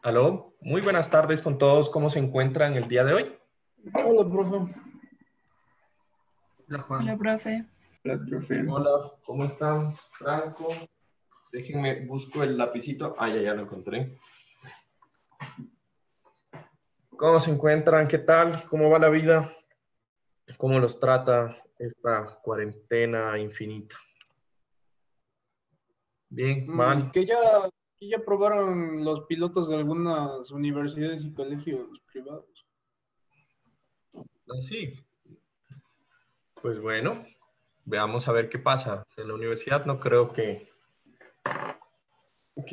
Aló, muy buenas tardes con todos. ¿Cómo se encuentran el día de hoy? Hola, profe. Hola Hola, Juan. profe. Hola, profe. Hola, ¿cómo están? Franco, déjenme, busco el lapicito. Ah, ya lo encontré. ¿Cómo se encuentran? ¿Qué tal? ¿Cómo va la vida? ¿Cómo los trata esta cuarentena infinita? Bien, Mm, mal. que ya, que ya probaron los pilotos de algunas universidades y colegios privados. Sí, pues bueno, veamos a ver qué pasa. En la universidad no creo que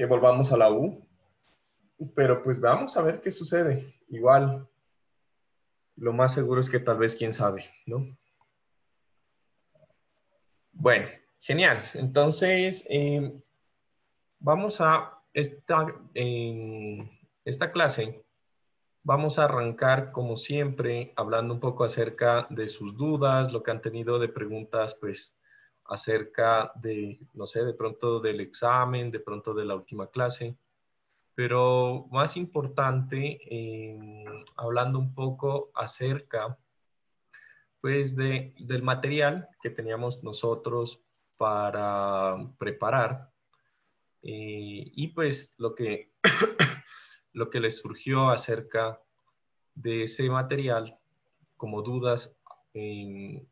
volvamos a la U, pero pues vamos a ver qué sucede. Igual, lo más seguro es que tal vez, quién sabe, ¿no? Bueno, genial. Entonces, vamos a en esta clase, vamos a arrancar como siempre hablando un poco acerca de sus dudas, lo que han tenido de preguntas, pues acerca de, no sé, de pronto del examen, de pronto de la última clase, pero más importante, hablando un poco acerca, pues, del material que teníamos nosotros para preparar. Y pues lo que les surgió acerca de ese material como dudas eh,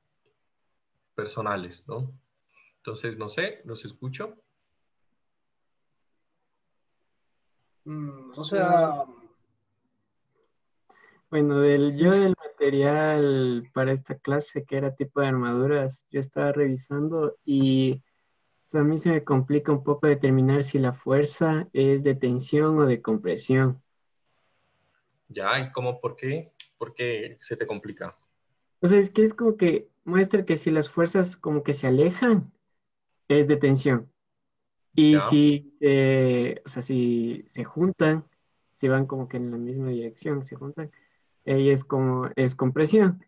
personales, ¿no? Entonces, no sé, los escucho. O sea, Bueno, del material para esta clase, que era tipo de armaduras, yo estaba revisando y o sea, a mí se me complica un poco determinar si la fuerza es de tensión o de compresión. Ya, ¿y cómo, por qué? ¿Por qué se te complica? O sea, es que es como que muestra que si las fuerzas como que se alejan, es de tensión. Y Ya, si, o sea, si se juntan, si van como que en la misma dirección, se juntan, ahí es como, es compresión.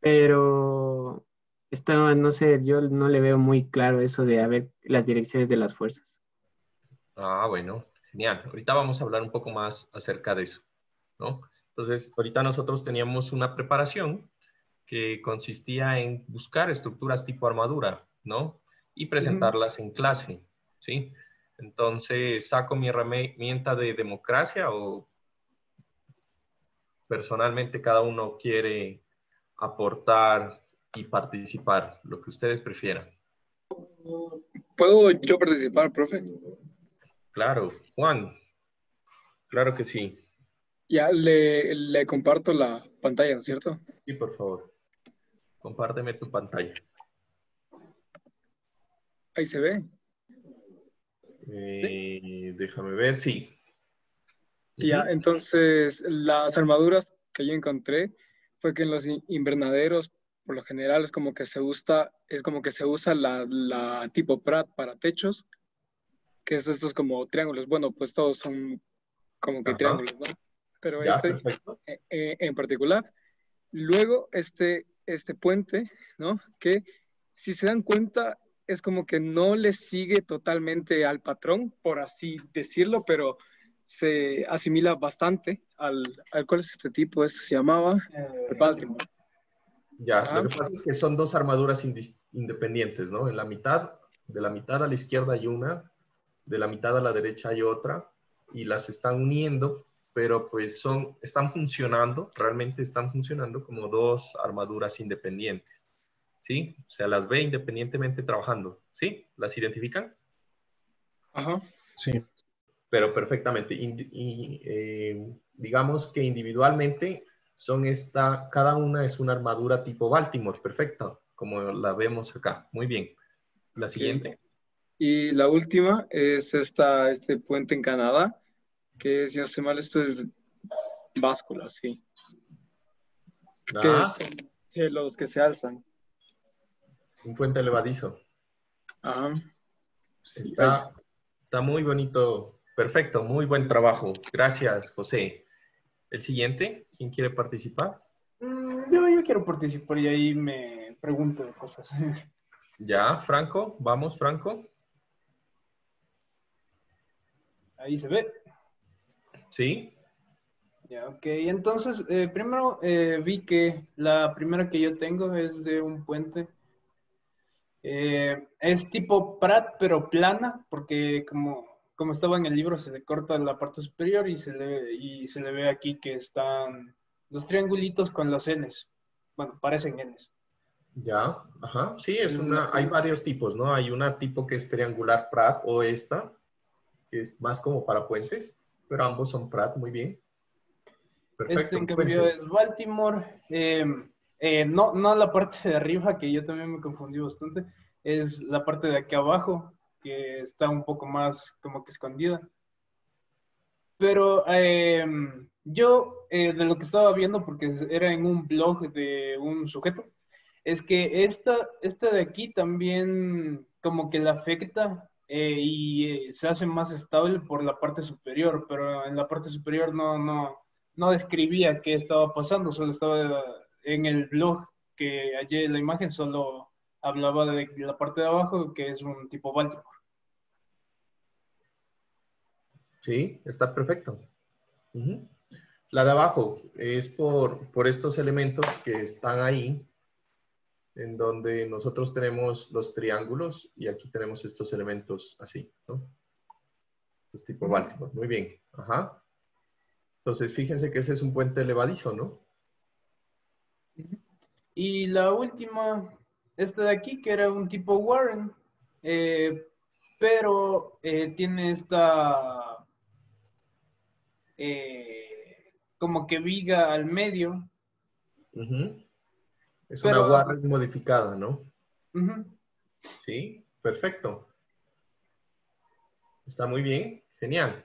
Pero estaba, no sé, yo no le veo muy claro eso de a ver las direcciones de las fuerzas. bueno, genial. Ahorita vamos a hablar un poco más acerca de eso, ¿no? Entonces, ahorita nosotros teníamos una preparación que consistía en buscar estructuras tipo armadura, ¿no? Y ujú. presentarlas en clase, ¿sí? Entonces, saco mi herramienta de democracia o personalmente cada uno quiere aportar y participar, lo que ustedes prefieran. ¿Puedo yo participar, profe? Claro, Juan, claro que sí. Ya le comparto la pantalla, ¿no es cierto? Y por favor, compárteme tu pantalla. Ahí se ve, ¿sí? Déjame ver, sí. Ya, Ujú. entonces las armaduras que yo encontré fue que en los invernaderos, por lo general, es como que se usa la tipo Pratt para techos, que es estos como triángulos. Bueno, pues todos son como que Ajá, triángulos, ¿no? Pero ya, este perfecto. en particular. Luego, este puente, ¿no? Que si se dan cuenta, es como que no le sigue totalmente al patrón, por así decirlo, pero se asimila bastante al ¿cuál es este tipo? Este se llamaba el Baltimore. Ya, lo Ajá. que pasa es que son dos armaduras independientes, ¿no? En la mitad, de la mitad a la izquierda hay una, de la mitad a la derecha hay otra, y las están uniendo, pero pues están funcionando, realmente están funcionando como dos armaduras independientes, ¿sí? O sea, las ve independientemente trabajando, ¿sí? ¿Las identifican? Ajá. Sí. Pero perfectamente. Digamos que individualmente cada una es una armadura tipo Baltimore, perfecta, como la vemos acá. Muy bien. La Ok. siguiente. Y la última es este puente en Canadá, que si no estoy mal, esto es báscula, sí. Que Ah, son que los que se alzan. un puente levadizo. Ajá. Sí, ahí. Está, está muy bonito. Perfecto, muy buen trabajo. Gracias, José. El siguiente, ¿quién quiere participar? Yo quiero participar y ahí me pregunto de cosas. Ya, Franco, vamos, Franco. Ahí se ve. ¿Sí? Ya, ok. Entonces, primero vi que la primera que yo tengo es de un puente. Es tipo Prat, pero plana, porque como estaba en el libro, se le corta la parte superior y se le ve aquí que están los triangulitos con los Ns. Bueno, parecen Ns. Ya, ajá. Sí, Es la hay primera. varios tipos, ¿no? Hay una tipo que es triangular Prat o esta, que es más como para puentes, pero ambos son Prat, muy bien. Este, Perfecto, en cambio, puente. es Baltimore. No la parte de arriba, que yo también me confundí bastante, es la parte de aquí abajo, que está un poco más como que escondida. Pero yo, de lo que estaba viendo, porque era en un blog de un sujeto, es que esta de aquí también como que la afecta y se hace más estable por la parte superior, pero en la parte superior no describía qué estaba pasando, solo estaba en el blog que hallé la imagen, solo hablaba de la parte de abajo, que es un tipo Baltimore. Sí, está perfecto. Ujú. La de abajo es por estos elementos que están ahí, en donde nosotros tenemos los triángulos y aquí tenemos estos elementos así, ¿no? Pues tipo Baltimore. Muy bien. Ajá. Entonces, fíjense que ese es un puente levadizo, ¿no? Y la última, esta de aquí, que era un tipo Warren, eh, pero tiene esta como que viga al medio. Ujú. Es una Pero Warren modificada, ¿no? ujú, Sí, perfecto. Está muy bien. Genial.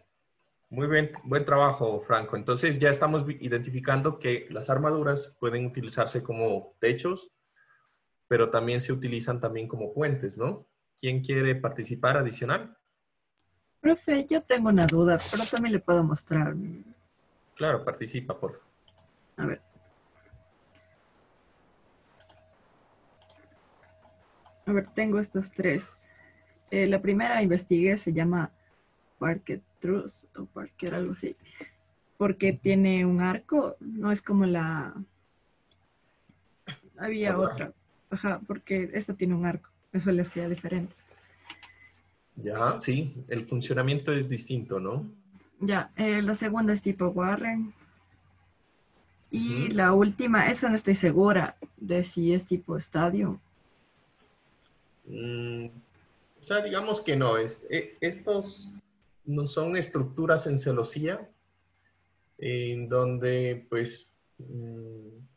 Muy bien, buen trabajo, Franco. Entonces ya estamos identificando que las armaduras pueden utilizarse como techos, pero también se utilizan también como puentes, ¿no? ¿Quién quiere participar adicional? Profe, yo tengo una duda, pero también le puedo mostrar. Claro, participa, por favor. A ver, tengo estos tres. La primera investigué, se llama Parquet Truss o Parquet, algo así, porque tiene un arco, no es como la... Había otra, ajá, porque esta tiene un arco, eso le hacía diferente. Ya, sí, el funcionamiento es distinto, ¿no? Ya, la segunda es tipo Warren. Y Ujú. la última, esa no estoy segura de si es tipo estadio. Mm, o sea, digamos que no, estos no son estructuras en celosía, en donde, pues,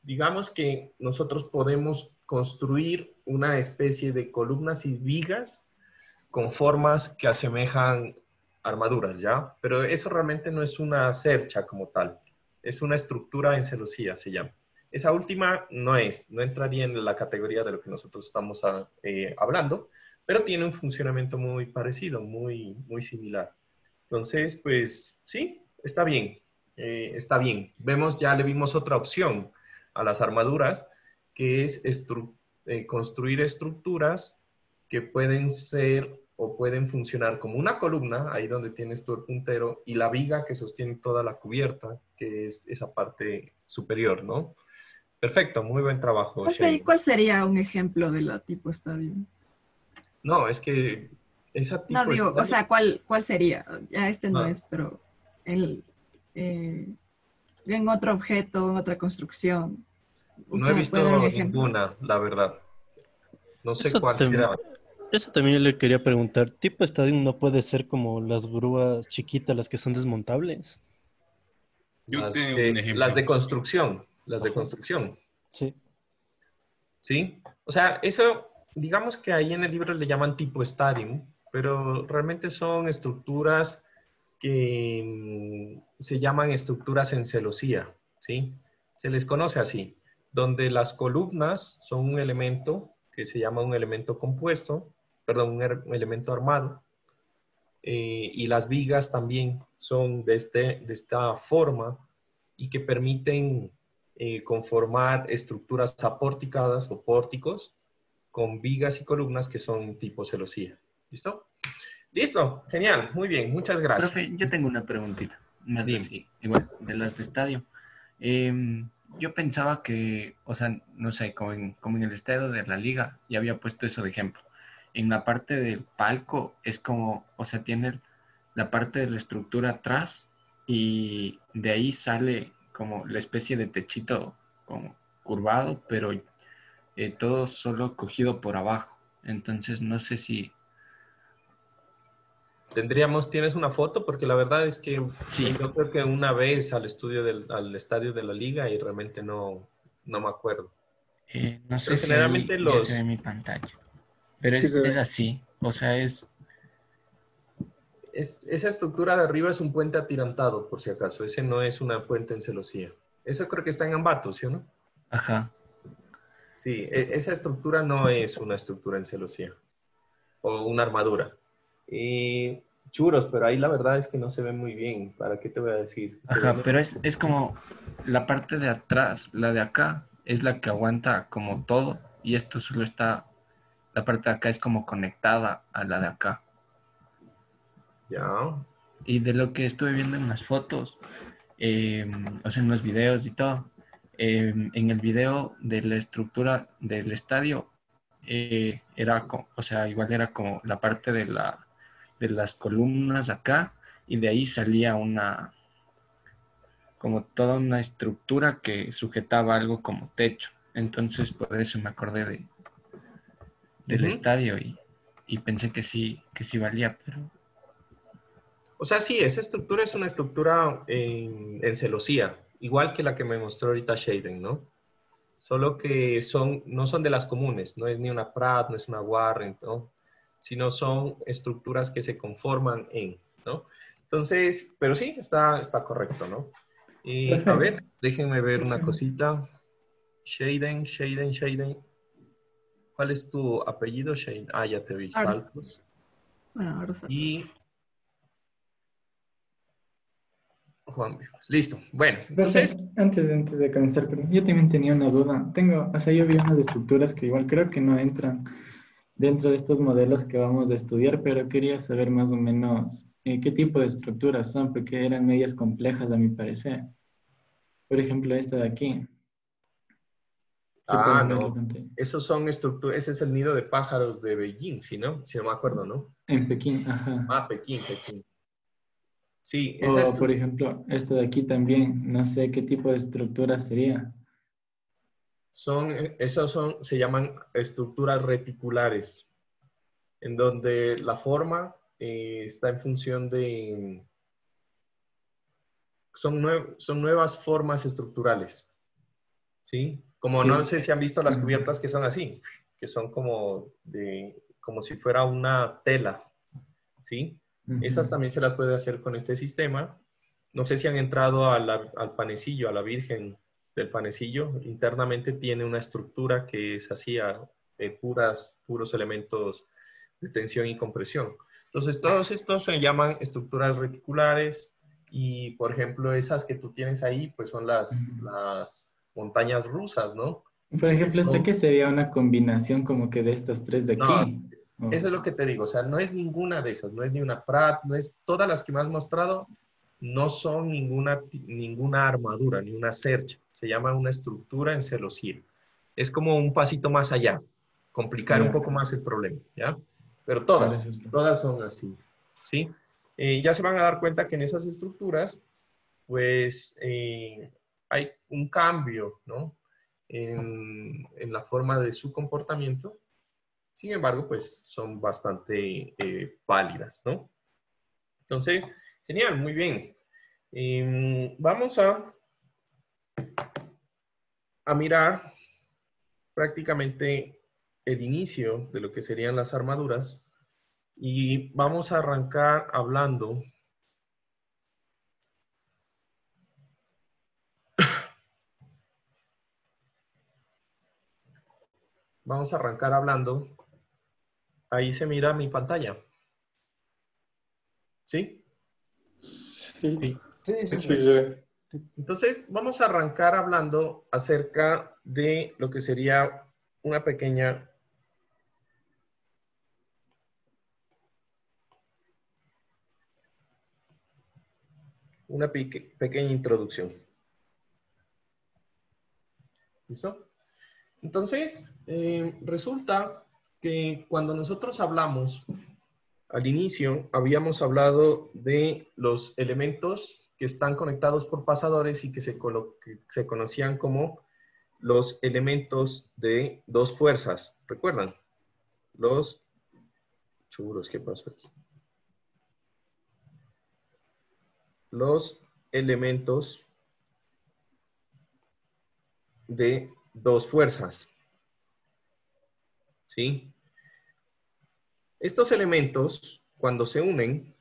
digamos que nosotros podemos construir una especie de columnas y vigas con formas que asemejan armaduras, ¿ya? Pero eso realmente no es una cercha como tal, es una estructura en celosía, se llama. Esa última no entraría en la categoría de lo que nosotros estamos hablando, pero tiene un funcionamiento muy parecido, muy similar. Entonces, pues sí, está bien, está bien. Ya le vimos otra opción a las armaduras, que es construir estructuras que pueden ser o pueden funcionar como una columna, ahí donde tienes tú el puntero, y la viga que sostiene toda la cubierta, que es esa parte superior, ¿no? Perfecto, muy buen trabajo, Profe, ¿y Shane. cuál sería un ejemplo de la tipo estadio? No, es que esa No tipo digo, o estadio, sea, ¿cuál sería? Ya este no no, es, pero el, eh, en otro objeto, en otra construcción. no he ¿Usted me puede dar un visto ejemplo? ninguna, la verdad. No sé Eso, cuál será. eso también yo le quería preguntar. ¿Tipo estadio no puede ser como las grúas chiquitas, las que son desmontables? Yo tengo un Las ejemplo. de construcción, las de Ajá, construcción. sí. ¿Sí? O sea, eso, digamos que ahí en el libro le llaman tipo stadium, pero realmente son estructuras que se llaman estructuras en celosía, ¿sí? Se les conoce así, donde las columnas son un elemento que se llama un elemento compuesto, perdón, un elemento armado, y las vigas también son de esta forma y que permiten conformar estructuras apórticadas o pórticos con vigas y columnas que son tipo celosía. ¿Listo? Listo, genial, muy bien, muchas gracias. Profe, yo tengo una preguntita. más Dime. así, igual, de las de estadio. Yo pensaba que, o sea, no sé, como en el estadio de la liga, ya había puesto eso de ejemplo. En la parte del palco es como, o sea, tiene la parte de la estructura atrás y de ahí sale como la especie de techito como curvado, pero todo solo cogido por abajo. Entonces no sé si... ¿Tienes una foto? Porque la verdad es que Sí, yo creo que una vez al estadio de la liga y realmente no me acuerdo. no sé Pero si ahí generalmente ya se ve en mi pantalla, pero Sí se es ve. así, o sea, esa estructura de arriba es un puente atirantado, por si acaso. Ese no es una puente en celosía. Eso creo que está en Ambato, ¿sí o no? ajá. Sí, esa estructura no es una estructura en celosía o una armadura. Y churos, pero ahí la verdad es que no se ve muy bien. ¿Para qué te voy a decir? Se Ajá, ven. pero es como la parte de atrás, la de acá, es la que aguanta como todo y esto solo está, la parte de acá es como conectada a la de acá. Ya. Y de lo que estuve viendo en las fotos, o sea, en los videos y todo, en el video de la estructura del estadio, era, o sea, igual era como la parte de de las columnas acá y de ahí salía una como toda una estructura que sujetaba algo como techo. Entonces, por eso me acordé del Ujú. estadio y pensé que sí valía, pero O sea, sí, esa estructura es una estructura en celosía, igual que la que me mostró ahorita Shaden, ¿no? Solo que no son de las comunes, no es ni una Pratt, no es una Warren, ¿no? Sino son estructuras que se conforman ¿no? Entonces, pero sí, está correcto, ¿no? Y a Profe, ver, déjenme ver una profe, cosita. Shaden. ¿Cuál es tu apellido, Shaden? Ah, ya te vi, Ahora, Saltos. bueno, ahora Santos. Y Juan Vivas. Listo. Bueno, profe, entonces, antes de comenzar, perdón, yo también tenía una duda. O sea, yo vi unas estructuras que igual creo que no entran dentro de estos modelos que vamos a estudiar, pero quería saber más o menos qué tipo de estructuras son, porque eran medias complejas a mi parecer. Por ejemplo, esta de aquí, si pueden ver la no. pantalla. Esos son estructuras, ese es el nido de pájaros de Beijing, ¿sí, no? Si no me acuerdo, ¿no? En Pekín, ajá. Ah, Pekín. Sí, O, por ejemplo, esta de aquí también, no sé qué tipo de estructura sería. se llaman estructuras reticulares, en donde la forma está en función son nuevas formas estructurales, ¿sí? Como no Sí. sé si han visto las Ajá. cubiertas que son así, que son como si fuera una tela, ¿sí? Esas Ujú. también se las puede hacer con este sistema. No sé si han entrado al panecillo, a la Virgen del panecillo. Internamente tiene una estructura que es así, puros elementos de tensión y compresión. Entonces, todos estos se llaman estructuras reticulares y, por ejemplo, esas que tú tienes ahí, pues son Ujú. las montañas rusas, ¿no? Por Que ejemplo, ¿esta qué son, sería una combinación como que de estas tres de no, aquí? eso Oh, es lo que te digo, o sea, no es ninguna de esas, no es ni una Pratt, no es todas las que me has mostrado, no son ninguna armadura, ni una cercha. Se llama una estructura en celosía. Es como un pasito más allá, complicar un ya, poco más el problema, ¿ya? Pero gracias, profe. todas son así, ¿sí? Ya se van a dar cuenta que en esas estructuras, pues, hay un cambio, ¿no? En la forma de su comportamiento. Sin embargo, pues son bastante válidas, ¿no? Entonces, genial, muy bien. Vamos a mirar prácticamente el inicio de lo que serían las armaduras y vamos a arrancar hablando, ahí se mira mi pantalla, ¿sí? Sí, Sí. Sí, sí, sí sí. se ve. Entonces, vamos a arrancar hablando acerca de lo que sería una pequeña, una pequeña introducción. ¿Listo? Entonces, resulta que cuando nosotros hablamos, al inicio habíamos hablado de los elementos que están conectados por pasadores y que se conocían como los elementos de dos fuerzas. ¿Recuerdan? Los churros, ¿qué pasó aquí? Los elementos de dos fuerzas. ¿Sí? Estos elementos, cuando se unen,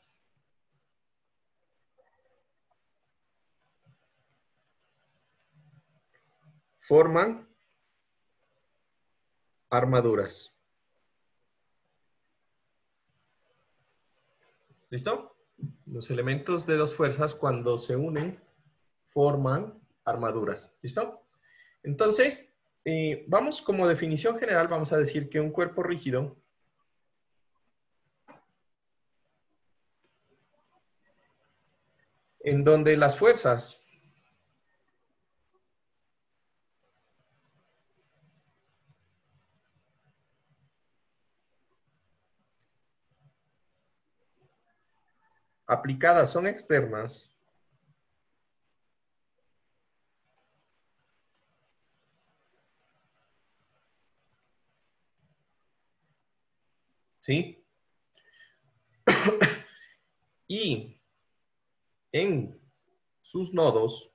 forman armaduras. ¿Listo? Los elementos de dos fuerzas, cuando se unen, forman armaduras. ¿Listo? Entonces, vamos como definición general, vamos a decir que un cuerpo rígido en donde las fuerzas aplicadas son externas, ¿sí? Y en sus nodos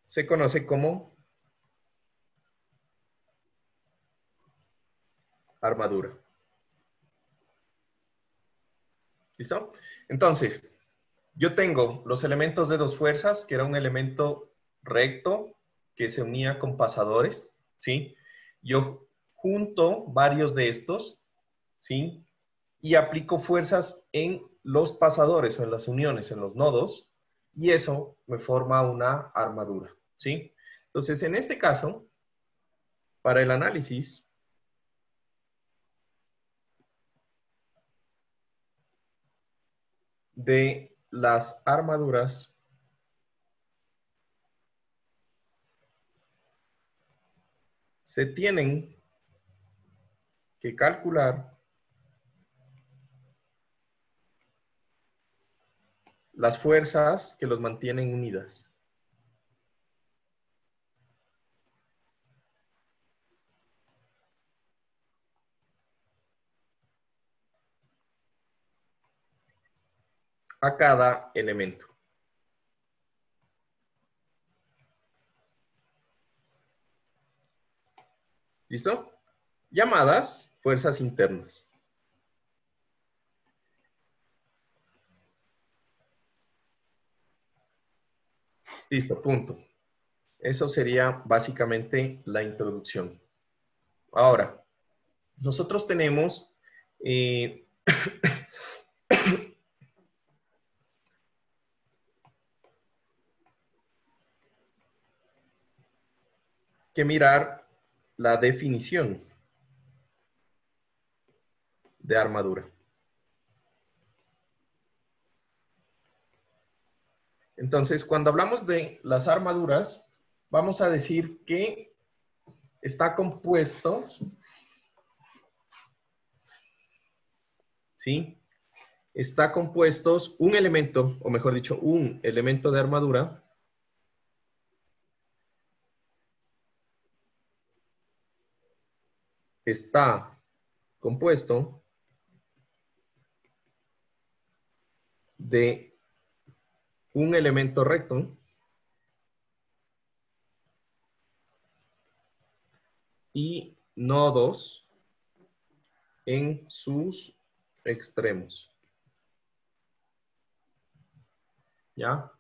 se conoce como armadura. ¿Listo? Entonces, yo tengo los elementos de dos fuerzas, que era un elemento recto que se unía con pasadores, ¿sí? Yo junto varios de estos, ¿sí? Y aplico fuerzas en los pasadores o en las uniones, en los nodos, y eso me forma una armadura, ¿sí? Entonces, en este caso, para el análisis, de las armaduras, se tienen que calcular las fuerzas que los mantienen unidas. A cada elemento. ¿Listo? Llamadas fuerzas internas. Listo, punto. Eso sería básicamente la introducción. Ahora, nosotros tenemos que mirar la definición de armadura. Entonces, cuando hablamos de las armaduras, vamos a decir que está compuesto, ¿sí? Está compuesto un elemento, o mejor dicho, un elemento de armadura está compuesto de un elemento recto y nodos en sus extremos. ¿Ya?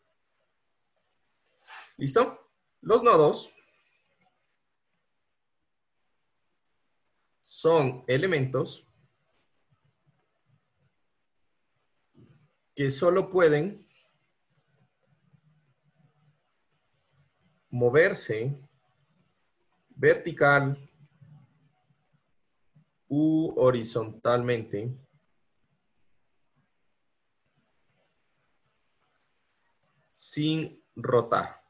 ¿Listo? Los nodos son elementos que solo pueden moverse vertical u horizontalmente sin rotar.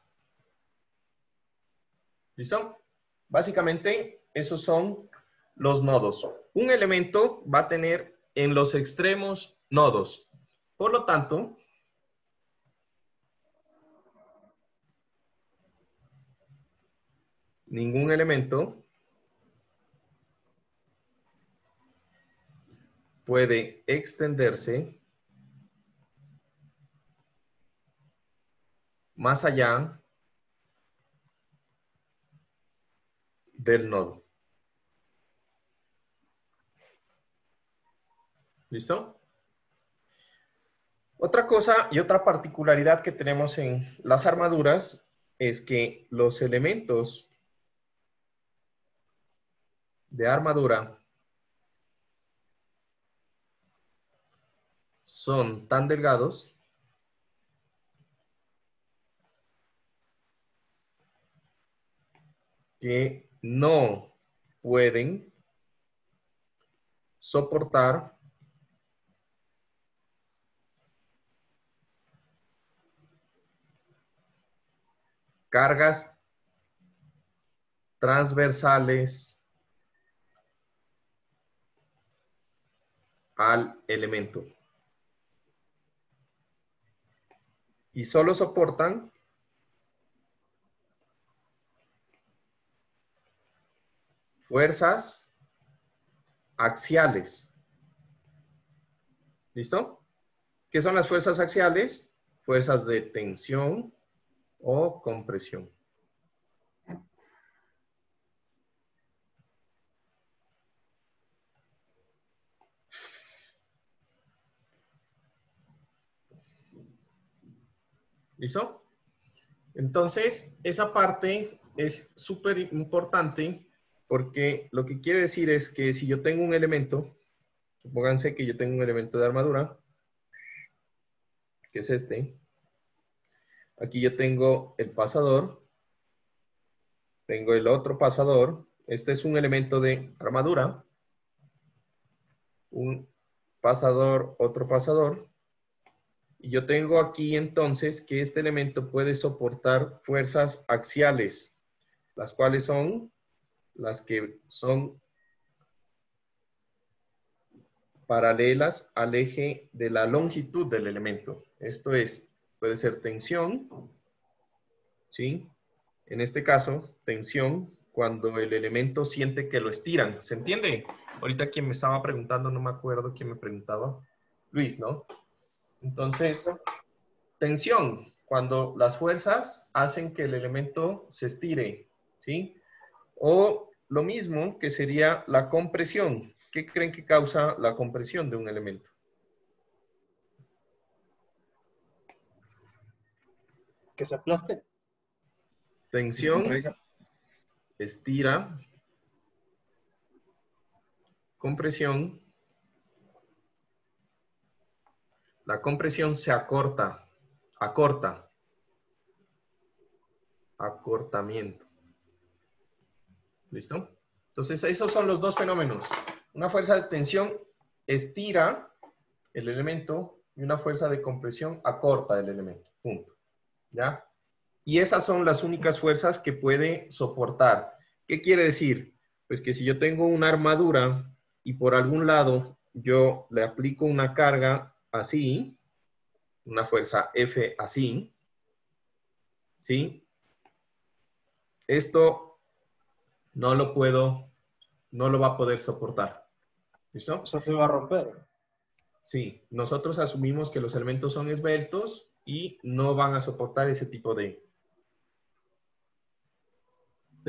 ¿Listo? Básicamente, esos son los nodos. Un elemento va a tener en los extremos nodos. Por lo tanto, ningún elemento puede extenderse más allá del nodo. ¿Listo? Otra cosa y otra particularidad que tenemos en las armaduras es que los elementos de armadura son tan delgados que no pueden soportar cargas transversales al elemento. Y solo soportan fuerzas axiales. ¿Listo? ¿Qué son las fuerzas axiales? Fuerzas de tensión o compresión. ¿Listo? Entonces, esa parte es súper importante porque lo que quiere decir es que si yo tengo un elemento, supónganse que yo tengo un elemento de armadura, que es este. Aquí yo tengo el pasador, tengo el otro pasador. Este es un elemento de armadura. Un pasador, otro pasador. Y yo tengo aquí entonces que este elemento puede soportar fuerzas axiales, las cuales son las que son paralelas al eje de la longitud del elemento. Esto es, puede ser tensión, ¿sí? En este caso, tensión cuando el elemento siente que lo estiran. ¿Se entiende? Ahorita quien me estaba preguntando, no me acuerdo quién me preguntaba. Luis, ¿no? Entonces, tensión, cuando las fuerzas hacen que el elemento se estire, ¿sí? O lo mismo que sería la compresión. ¿Qué creen que causa la compresión de un elemento? Que se aplaste. Tensión, estira, compresión. La compresión se acorta, acortamiento. ¿Listo? Entonces, esos son los dos fenómenos. Una fuerza de tensión estira el elemento y una fuerza de compresión acorta el elemento. Punto. ¿Ya? Y esas son las únicas fuerzas que puede soportar. ¿Qué quiere decir? Pues que si yo tengo una armadura y por algún lado yo le aplico una carga así, una fuerza F así, ¿sí? Esto no lo va a poder soportar. ¿Listo? O sea, se va a romper. Sí, nosotros asumimos que los elementos son esbeltos y no van a soportar ese tipo de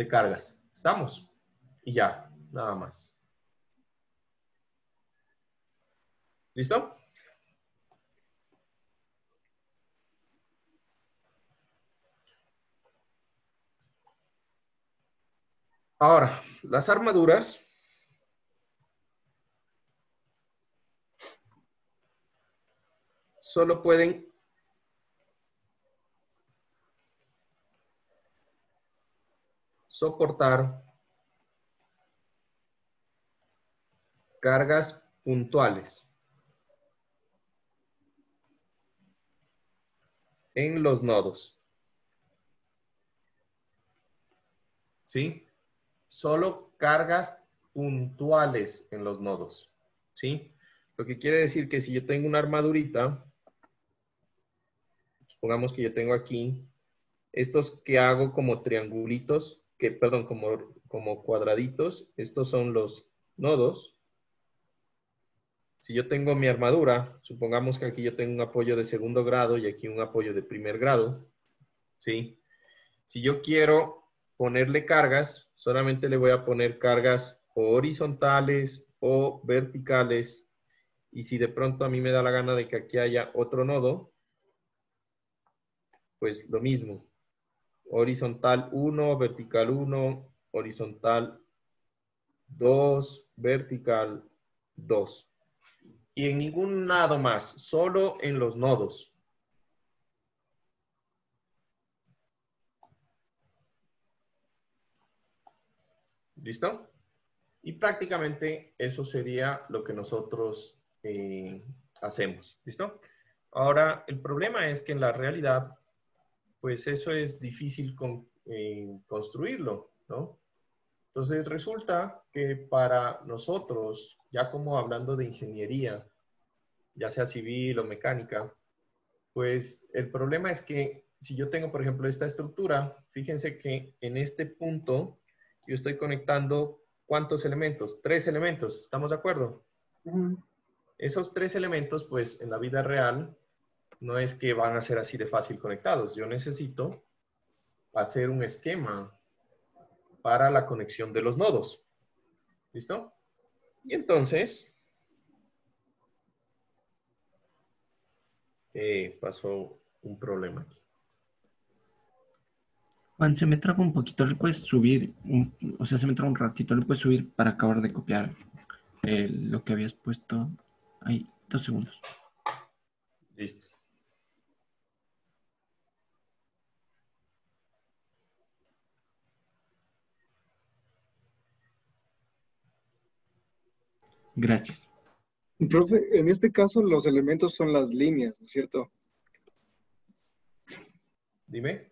cargas. ¿Estamos? Y ya, nada más. ¿Listo? Ahora, las armaduras solo pueden soportar cargas puntuales en los nodos. ¿Sí? Solo cargas puntuales en los nodos. ¿Sí? Lo que quiere decir que si yo tengo una armadurita, supongamos que yo tengo aquí estos que hago como triangulitos, perdón, como cuadraditos, estos son los nodos. Si yo tengo mi armadura, supongamos que aquí yo tengo un apoyo de segundo grado y aquí un apoyo de primer grado, ¿sí? Si yo quiero ponerle cargas, solamente le voy a poner cargas horizontales o verticales. Y si de pronto a mí me da la gana de que aquí haya otro nodo, pues lo mismo. Horizontal 1, vertical 1, horizontal 2, vertical 2. Y en ningún lado más, solo en los nodos. ¿Listo? Y prácticamente eso sería lo que nosotros hacemos. ¿Listo? Ahora, el problema es que en la realidad, pues eso es difícil construirlo, ¿no? Entonces resulta que para nosotros, ya como hablando de ingeniería, ya sea civil o mecánica, pues el problema es que si yo tengo, por ejemplo, esta estructura, fíjense que en este punto yo estoy conectando ¿cuántos elementos? 3 elementos, ¿estamos de acuerdo? Esos 3 elementos, pues en la vida real, no es que van a ser así de fácil conectados. Yo necesito hacer un esquema para la conexión de los nodos. ¿Listo? Y entonces, pasó un problema aquí. Juan, se me traba un poquito, le puedes subir, o sea, se me traba un ratito, le puedes subir para acabar de copiar lo que habías puesto ahí, 2 segundos. Listo. Gracias. Profe, en este caso los elementos son las líneas, ¿no es cierto? Dime.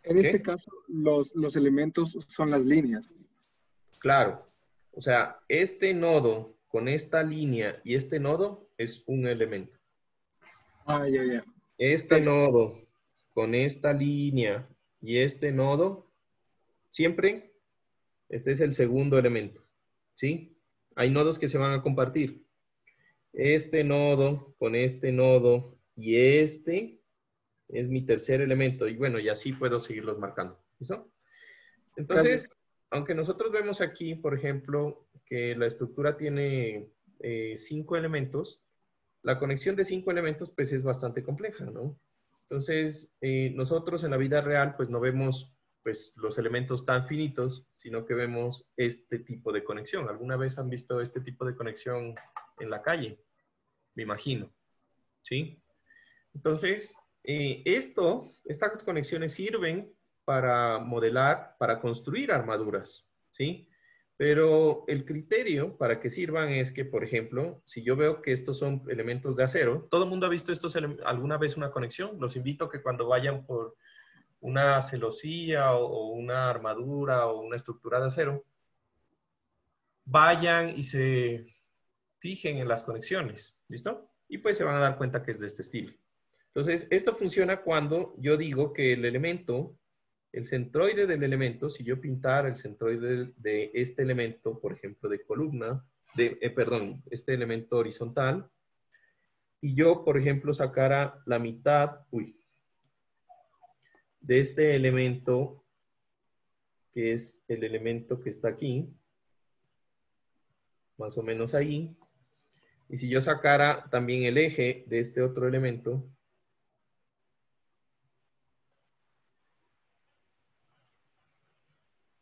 En este caso los elementos son las líneas. Claro. O sea, este nodo con esta línea y este nodo es un elemento. Ah, ya. Este nodo con esta línea y este nodo, siempre, este es el segundo elemento, ¿sí? Hay nodos que se van a compartir. Este nodo con este nodo y este es mi tercer elemento. Y bueno, y así puedo seguirlos marcando. ¿Listo? Entonces, aunque nosotros vemos aquí, por ejemplo, que la estructura tiene 5 elementos, la conexión de 5 elementos pues es bastante compleja, ¿no? Entonces, nosotros en la vida real pues no vemos pues los elementos tan finitos, sino que vemos este tipo de conexión. ¿Alguna vez han visto este tipo de conexión en la calle? Me imagino, ¿sí? Entonces, estas conexiones sirven para modelar, para construir armaduras, ¿sí? Pero el criterio para que sirvan es que, por ejemplo, si yo veo que estos son elementos de acero, ¿todo el mundo ha visto alguna vez una conexión? Los invito a que cuando vayan por una celosía o una armadura o una estructura de acero, vayan y se fijen en las conexiones, ¿listo? Y pues se van a dar cuenta que es de este estilo. Entonces, esto funciona cuando yo digo que el elemento, el centroide del elemento, si yo pintara el centroide de este elemento, por ejemplo, de columna, perdón, este elemento horizontal, y yo, por ejemplo, sacara la mitad, de este elemento, que es el elemento que está aquí, más o menos ahí, y si yo sacara también el eje de este otro elemento,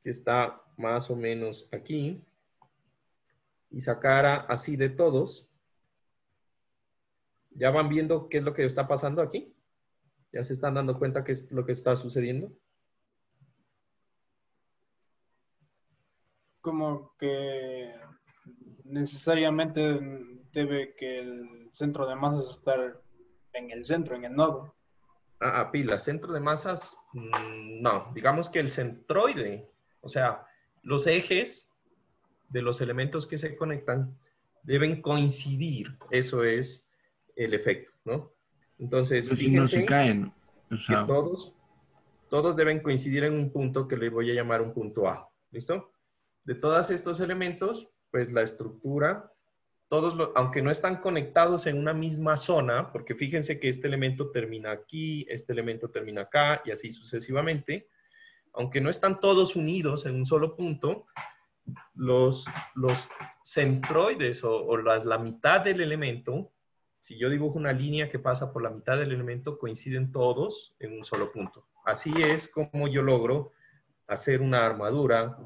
que está más o menos aquí, y sacara así de todos, ¿ya van viendo qué es lo que está pasando aquí? ¿Ya se están dando cuenta qué es lo que está sucediendo? como que necesariamente debe que el centro de masas estar en el centro, en el nodo. Pila, centro de masas, no, digamos que el centroide, o sea, los ejes de los elementos que se conectan deben coincidir, eso es el efecto, ¿no? Entonces, Pero si no se fíjense caen, o que sea, todos deben coincidir en un punto que le voy a llamar un punto A, ¿listo? De todos estos elementos, pues la estructura, aunque no están conectados en una misma zona, porque fíjense que este elemento termina aquí, este elemento termina acá, y así sucesivamente, aunque no están todos unidos en un solo punto, los centroides o la mitad del elemento, si yo dibujo una línea que pasa por la mitad del elemento, coinciden todos en un solo punto. Así es como yo logro hacer una armadura,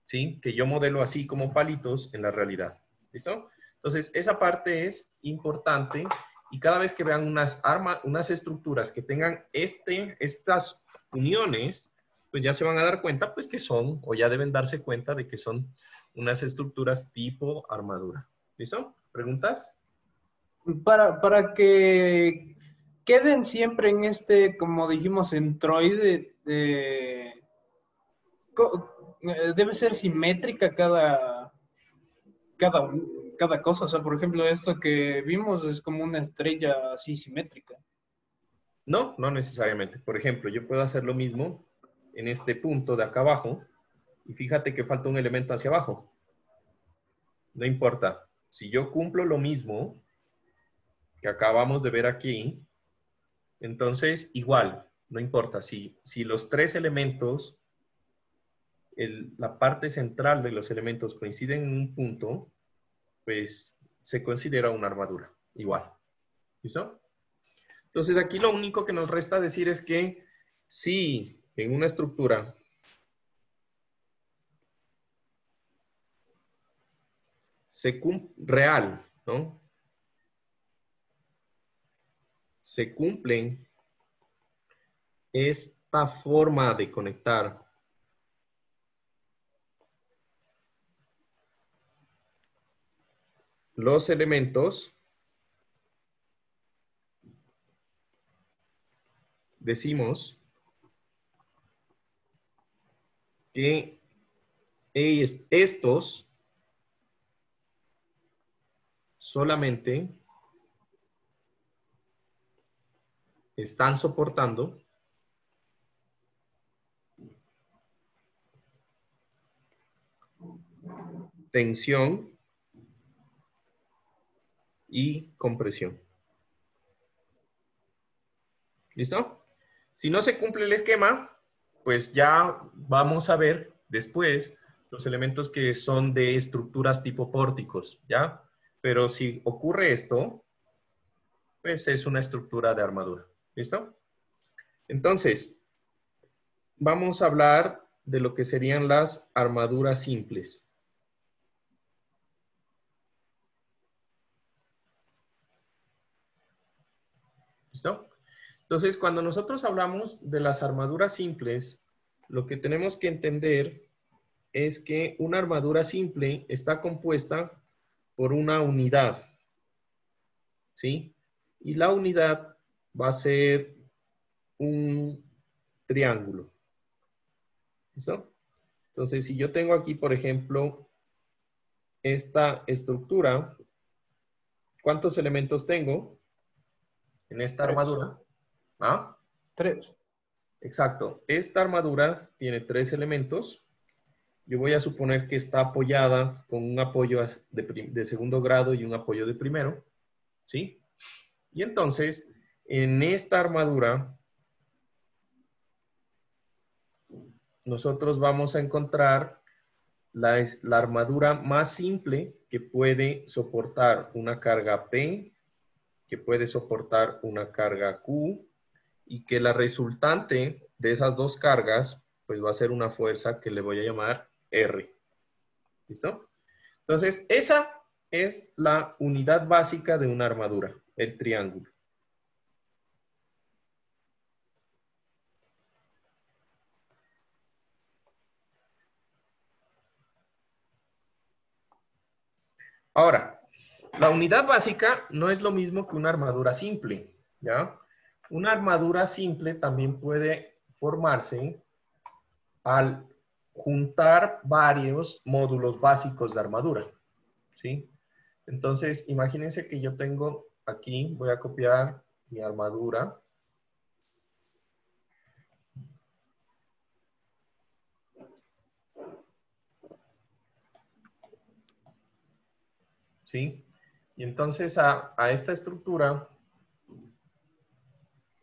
¿sí? Que yo modelo así como palitos en la realidad. ¿Listo? Entonces, esa parte es importante y cada vez que vean unas estructuras que tengan estas uniones, pues ya se van a dar cuenta, pues que son, o ya deben darse cuenta de que son unas estructuras tipo armadura. ¿Listo? ¿Preguntas? Para que queden siempre en este, como dijimos, centroide, debe ser simétrica cada cosa. O sea, por ejemplo, esto que vimos es como una estrella así simétrica. No, no necesariamente. Por ejemplo, yo puedo hacer lo mismo en este punto de acá abajo y fíjate que falta un elemento hacia abajo. No importa. Si yo cumplo lo mismo que acabamos de ver aquí, entonces igual, no importa. Si los tres elementos, la parte central de los elementos coinciden en un punto, pues se considera una armadura. Igual. ¿Listo? Entonces aquí lo único que nos resta decir es que si en una estructura real, ¿no? Se cumplen esta forma de conectar los elementos, decimos que estos solamente están soportando tensión y compresión. ¿Listo? Si no se cumple el esquema, pues ya vamos a ver después los elementos que son de estructuras tipo pórticos, ¿ya? Pero si ocurre esto, pues es una estructura de armadura. ¿Listo? Entonces, vamos a hablar de lo que serían las armaduras simples. ¿Listo? Entonces, cuando nosotros hablamos de las armaduras simples, lo que tenemos que entender es que una armadura simple está compuesta por una unidad, ¿sí? Y la unidad va a ser un triángulo. ¿Listo? Entonces, si yo tengo aquí, por ejemplo, esta estructura, ¿cuántos elementos tengo en esta armadura? ¿Ah? 3. Exacto. Esta armadura tiene 3 elementos. Yo voy a suponer que está apoyada con un apoyo de segundo grado y un apoyo de primero, ¿sí? Y entonces, en esta armadura, nosotros vamos a encontrar la armadura más simple que puede soportar una carga P, que puede soportar una carga Q, y que la resultante de esas dos cargas, pues va a ser una fuerza que le voy a llamar R. ¿Listo? Entonces, esa es la unidad básica de una armadura, el triángulo. Ahora, la unidad básica no es lo mismo que una armadura simple, ¿ya? Una armadura simple también puede formarse al juntar varios módulos básicos de armadura, ¿sí? Entonces, imagínense que yo tengo aquí, voy a copiar mi armadura. ¿Sí? Y entonces a esta estructura,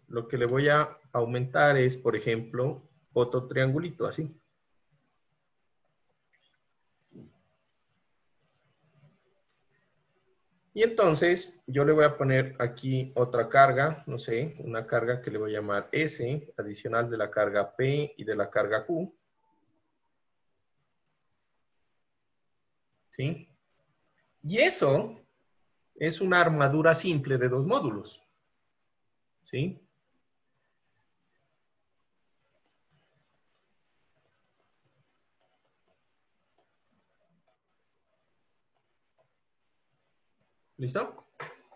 lo que le voy a aumentar es, por ejemplo, otro triangulito, así. Y entonces yo le voy a poner aquí otra carga, no sé, una carga que le voy a llamar S, adicional de la carga P y de la carga Q. ¿Sí? Y eso es una armadura simple de 2 módulos. ¿Sí? ¿Listo?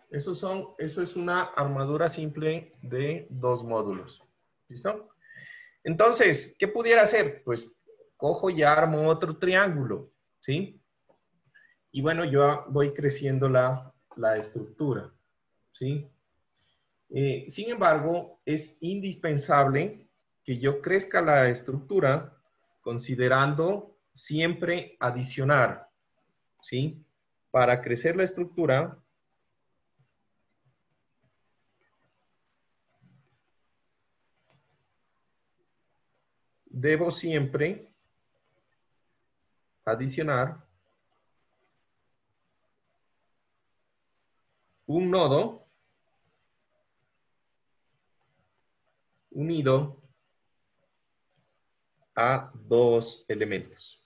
Eso es una armadura simple de 2 módulos. ¿Listo? Entonces, ¿qué pudiera hacer? Pues cojo y armo otro triángulo. ¿Sí? Y bueno, yo voy creciendo la estructura. ¿Sí? Sin embargo, es indispensable que yo crezca la estructura considerando siempre adicionar, ¿sí? Para crecer la estructura, debo siempre adicionar un nodo unido a 2 elementos.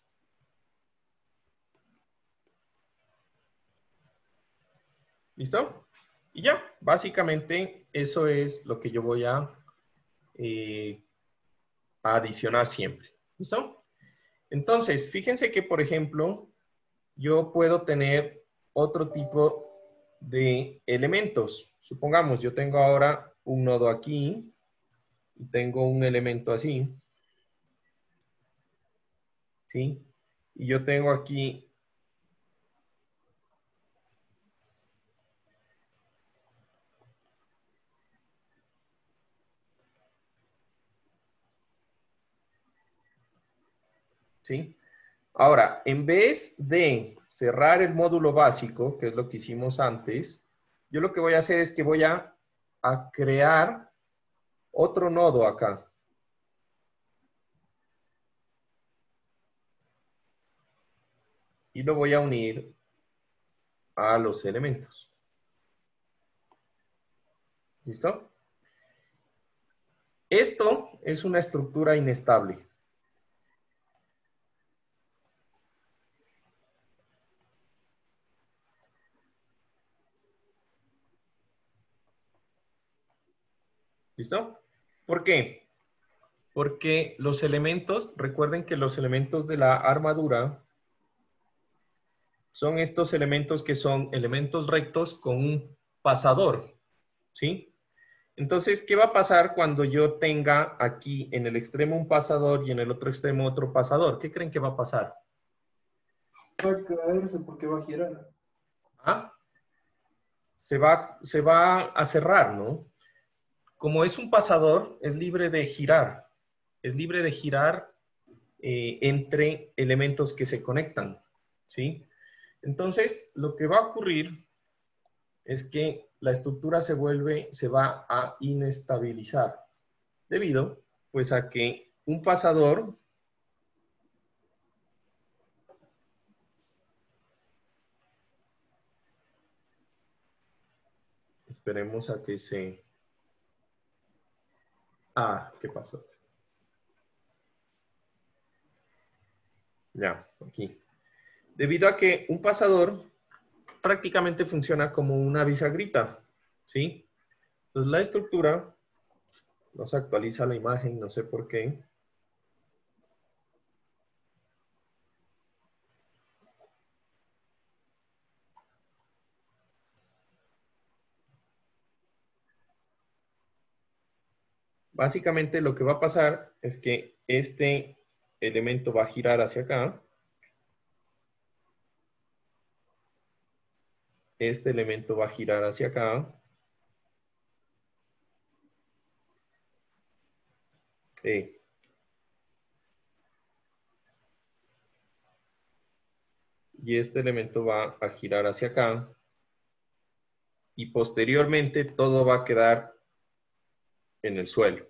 ¿Listo? Y ya, básicamente eso es lo que yo voy a adicionar siempre. ¿Listo? Entonces, fíjense que, por ejemplo, yo puedo tener otro tipo de elementos. Supongamos, yo tengo ahora un nodo aquí y tengo un elemento así. ¿Sí? Y yo tengo aquí ¿sí? Ahora, en vez de cerrar el módulo básico, que es lo que hicimos antes, yo lo que voy a hacer es que voy a crear otro nodo acá. Y lo voy a unir a los elementos. ¿Listo? Esto es una estructura inestable. ¿Listo? ¿Por qué? Porque los elementos, recuerden que los elementos de la armadura son estos elementos que son elementos rectos con un pasador, ¿sí? Entonces, ¿qué va a pasar cuando yo tenga aquí en el extremo un pasador y en el otro extremo otro pasador? ¿Qué creen que va a pasar? Va a caerse porque va a girar. ¿Ah? Se va a cerrar, ¿no? Como es un pasador, es libre de girar. Es libre de girar entre elementos que se conectan, ¿sí? Entonces, lo que va a ocurrir es que la estructura se va a inestabilizar debido, pues, a que un pasador esperemos a que se... Ah, ¿qué pasó? Ya, aquí. Debido a que un pasador prácticamente funciona como una bisagrita, ¿sí? Entonces la estructura, no se actualiza la imagen, no sé por qué. Básicamente lo que va a pasar es que este elemento va a girar hacia acá. Este elemento va a girar hacia acá. Y este elemento va a girar hacia acá. Y posteriormente todo va a quedar en el suelo.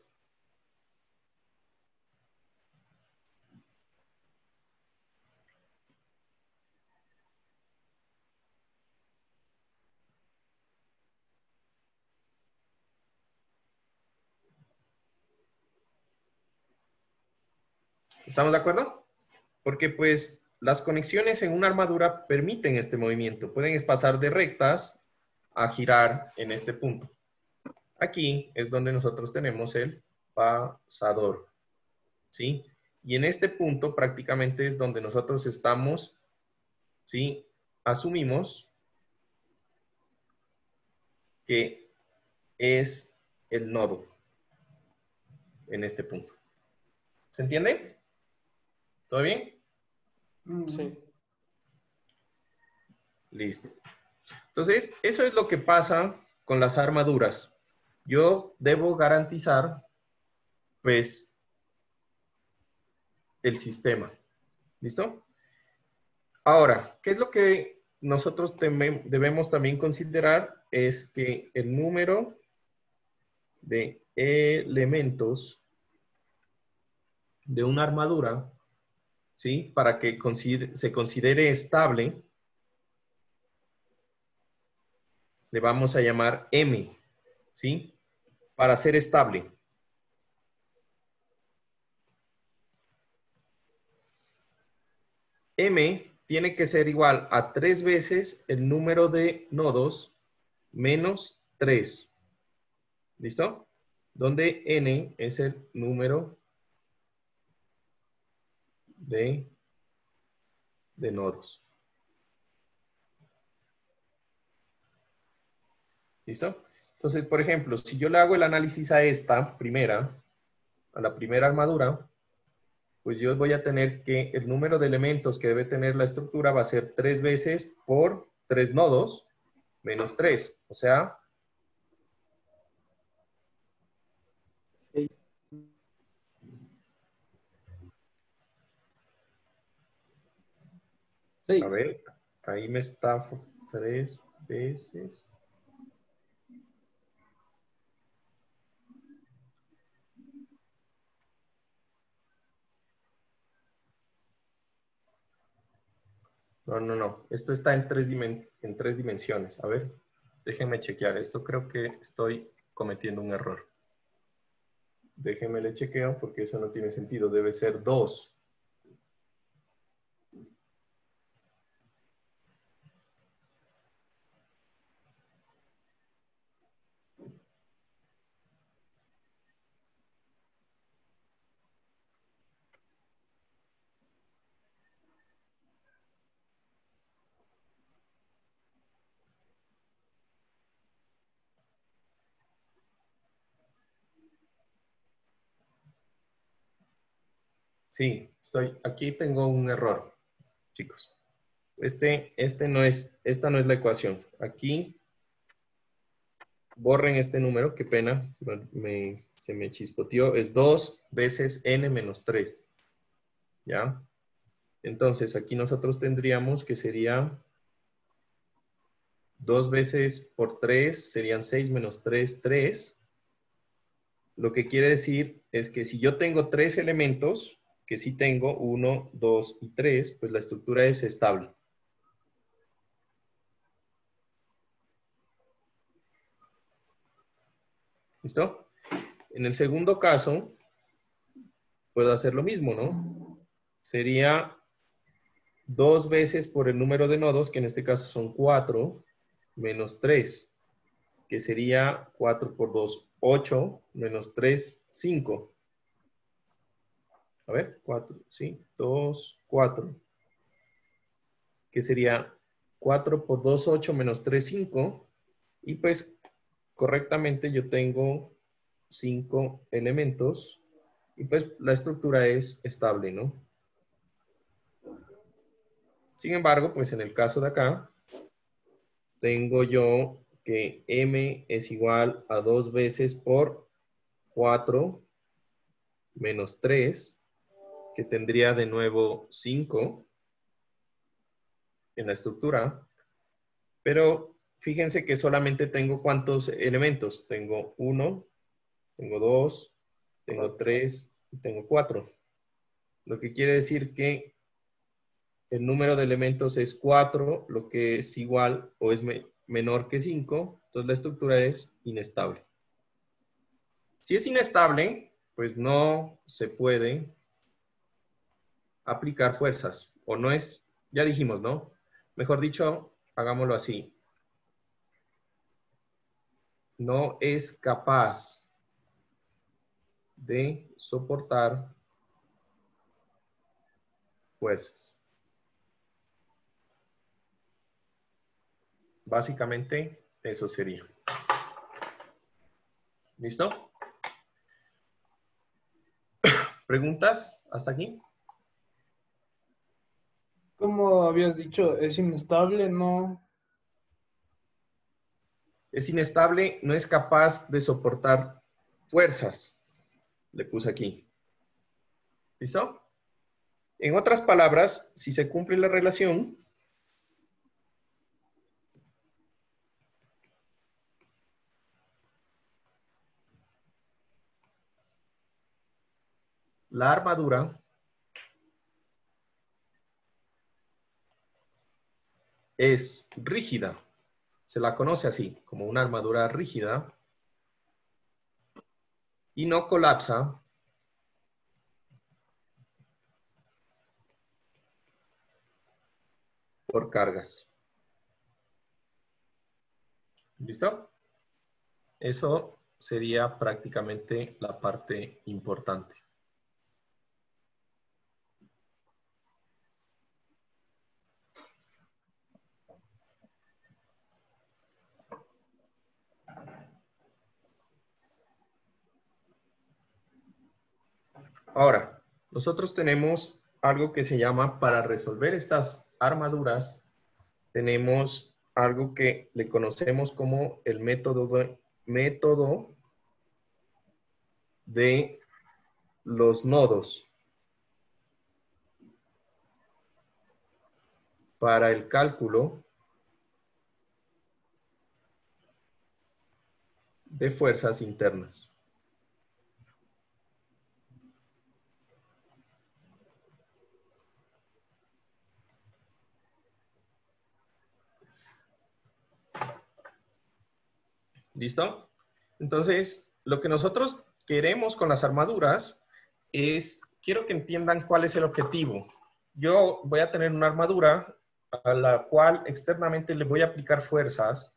¿Estamos de acuerdo? Porque pues las conexiones en una armadura permiten este movimiento. Pueden pasar de rectas a girar en este punto. Aquí es donde nosotros tenemos el pasador. ¿Sí? Y en este punto prácticamente es donde nosotros estamos, ¿sí? Asumimos que es el nodo en este punto. ¿Se entiende? ¿Todo bien? Sí. Listo. Entonces, eso es lo que pasa con las armaduras. Yo debo garantizar, pues, el sistema. ¿Listo? Ahora, ¿qué es lo que nosotros debemos también considerar? Es que el número de elementos de una armadura, ¿sí? Para que se considere estable, le vamos a llamar M, ¿sí? Para ser estable. M tiene que ser igual a 3 veces el número de nodos menos 3. ¿Listo? Donde N es el número de nodos. ¿Listo? Entonces, por ejemplo, si yo le hago el análisis a esta primera, a la primera armadura, pues yo voy a tener que el número de elementos que debe tener la estructura va a ser 3 veces por 3 nodos menos 3. O sea, 6. a ver, ahí me está 3 veces. No. Esto está en tres dimensiones. A ver, déjenme chequear. Esto creo que estoy cometiendo un error. Déjenme le chequeo porque eso no tiene sentido. Debe ser 2. Sí, aquí tengo un error, chicos. Esta no es la ecuación. Aquí, borren este número, qué pena, se me chispoteó. Es 2 veces n menos 3. ¿Ya? Entonces, aquí nosotros tendríamos que sería 2 veces por 3, serían 6 menos 3, 3. Lo que quiere decir es que si yo tengo 3 elementos, que sí tengo 1, 2 y 3, pues la estructura es estable. ¿Listo? En el segundo caso, puedo hacer lo mismo, ¿no? Sería 2 veces por el número de nodos, que en este caso son 4, menos 3, que sería 4 por 2, 8, menos 3, 5. A ver, 4, ¿sí? 2, 4. Que sería 4 por 2, 8, menos 3, 5. Y pues, correctamente yo tengo 5 elementos y pues la estructura es estable, ¿no? Sin embargo, pues en el caso de acá, tengo yo que m es igual a 2 veces por 4 menos 3, que tendría de nuevo 5 en la estructura. Pero fíjense que solamente tengo ¿cuántos elementos? Tengo 1, tengo 2, tengo 3 y tengo 4. Lo que quiere decir que el número de elementos es 4, lo que es igual o es menor que 5. Entonces la estructura es inestable. Si es inestable, pues no se puede aplicar fuerzas. O no es, ya dijimos, ¿no? Mejor dicho, hagámoslo así. No es capaz de soportar fuerzas. Básicamente, eso sería. ¿Listo? ¿Preguntas hasta aquí? Como habías dicho, es inestable, ¿no? Es inestable, no es capaz de soportar fuerzas. Le puse aquí. ¿Listo? En otras palabras, si se cumple la relación, la armadura es rígida. Se la conoce así, como una armadura rígida. Y no colapsa por cargas. ¿Listo? Eso sería prácticamente la parte importante. Ahora, nosotros tenemos algo que se llama, para resolver estas armaduras, tenemos algo que le conocemos como el método de los nodos para el cálculo de fuerzas internas. ¿Listo? Entonces, lo que nosotros queremos con las armaduras es, quiero que entiendan cuál es el objetivo. Yo voy a tener una armadura a la cual externamente le voy a aplicar fuerzas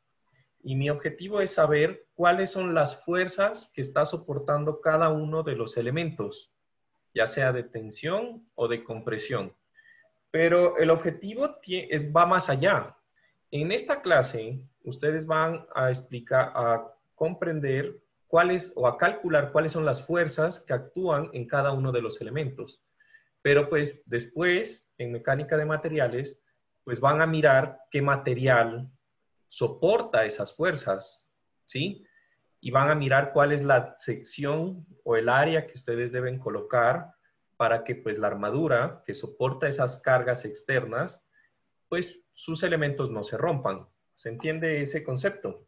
y mi objetivo es saber cuáles son las fuerzas que está soportando cada uno de los elementos, ya sea de tensión o de compresión. Pero el objetivo va más allá. En esta clase, ustedes van a explicar, a comprender cuáles o a calcular cuáles son las fuerzas que actúan en cada uno de los elementos. Pero pues después, en mecánica de materiales, pues van a mirar qué material soporta esas fuerzas, ¿sí? Y van a mirar cuál es la sección o el área que ustedes deben colocar para que pues la armadura que soporta esas cargas externas, pues sus elementos no se rompan. ¿Se entiende ese concepto?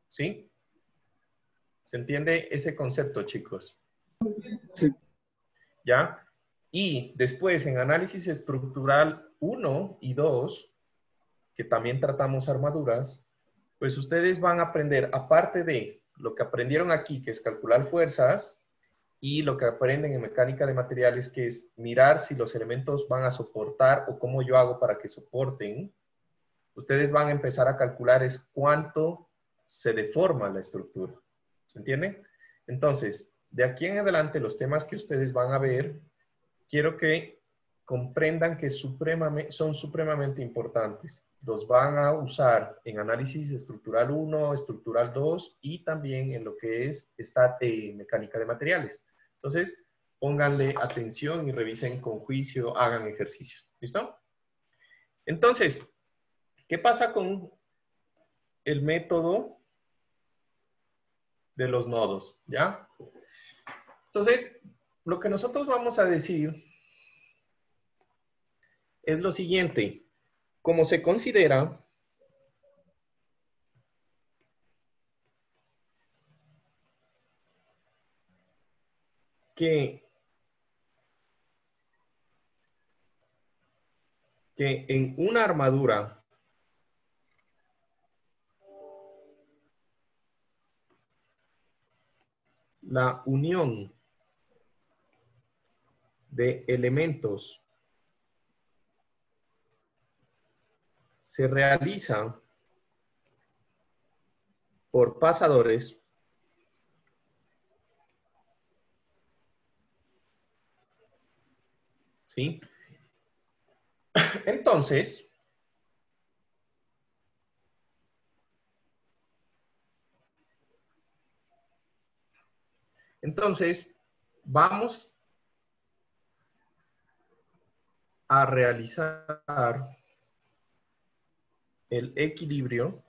¿Sí? ¿Se entiende ese concepto, chicos? Sí. ¿Ya? Y después en análisis estructural 1 y 2, que también tratamos armaduras, pues ustedes van a aprender, aparte de lo que aprendieron aquí, que es calcular fuerzas, y lo que aprenden en mecánica de materiales, que es mirar si los elementos van a soportar o cómo yo hago para que soporten, ustedes van a empezar a calcular es cuánto se deforma la estructura. ¿Se entiende? Entonces, de aquí en adelante, los temas que ustedes van a ver, quiero que comprendan que son supremamente importantes. Los van a usar en análisis estructural 1, estructural 2 y también en lo que es mecánica de materiales. Entonces, pónganle atención y revisen con juicio, hagan ejercicios. ¿Listo? Entonces, ¿qué pasa con el método de los nodos? ¿Ya? Entonces, lo que nosotros vamos a decir es lo siguiente. Como se considera que en una armadura la unión de elementos se realiza por pasadores, ¿sí? Entonces, vamos a realizar el equilibrio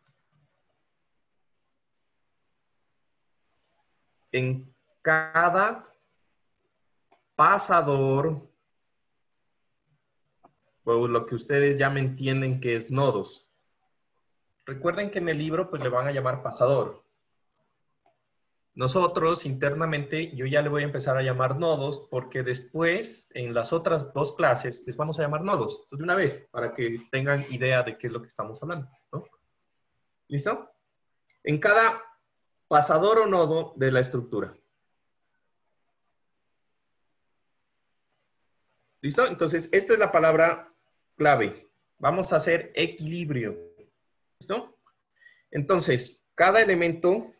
en cada pasador, o lo que ustedes ya me entienden que es nodos. Recuerden que en el libro pues le van a llamar pasador. Nosotros internamente yo ya le voy a empezar a llamar nodos porque después en las otras dos clases les vamos a llamar nodos. Entonces de una vez para que tengan idea de qué es lo que estamos hablando, ¿no? ¿Listo? En cada pasador o nodo de la estructura. ¿Listo? Entonces esta es la palabra clave. Vamos a hacer equilibrio. ¿Listo? Entonces cada elemento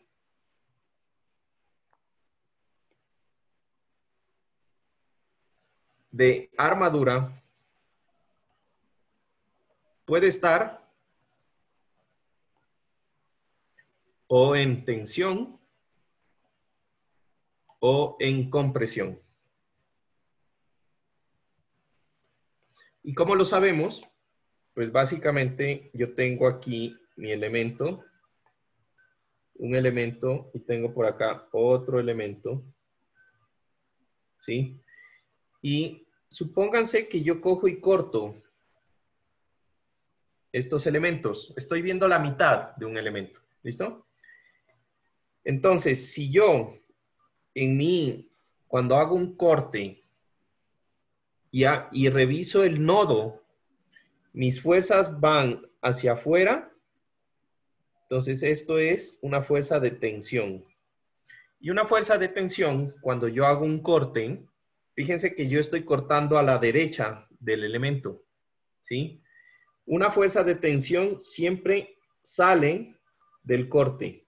de armadura puede estar o en tensión o en compresión. ¿Y cómo lo sabemos? Pues básicamente yo tengo aquí mi elemento, un elemento, y tengo por acá otro elemento, ¿sí? Y supónganse que yo cojo y corto estos elementos. Estoy viendo la mitad de un elemento, ¿listo? Entonces, si yo cuando hago un corte y reviso el nodo, mis fuerzas van hacia afuera, entonces esto es una fuerza de tensión. Y una fuerza de tensión, cuando yo hago un corte, fíjense que yo estoy cortando a la derecha del elemento, ¿sí? Una fuerza de tensión siempre sale del corte.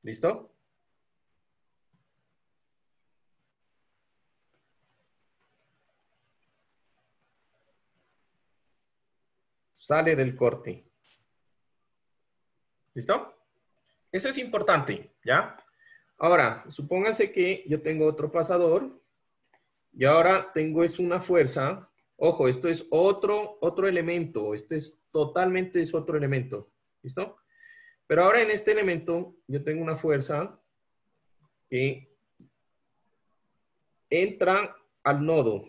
¿Listo? Sale del corte. ¿Listo? Eso es importante, ¿ya? Ahora, supóngase que yo tengo otro pasador y ahora tengo una fuerza. Ojo, esto es otro elemento. Este es totalmente otro elemento. ¿Listo? Pero ahora en este elemento yo tengo una fuerza que entra al nodo.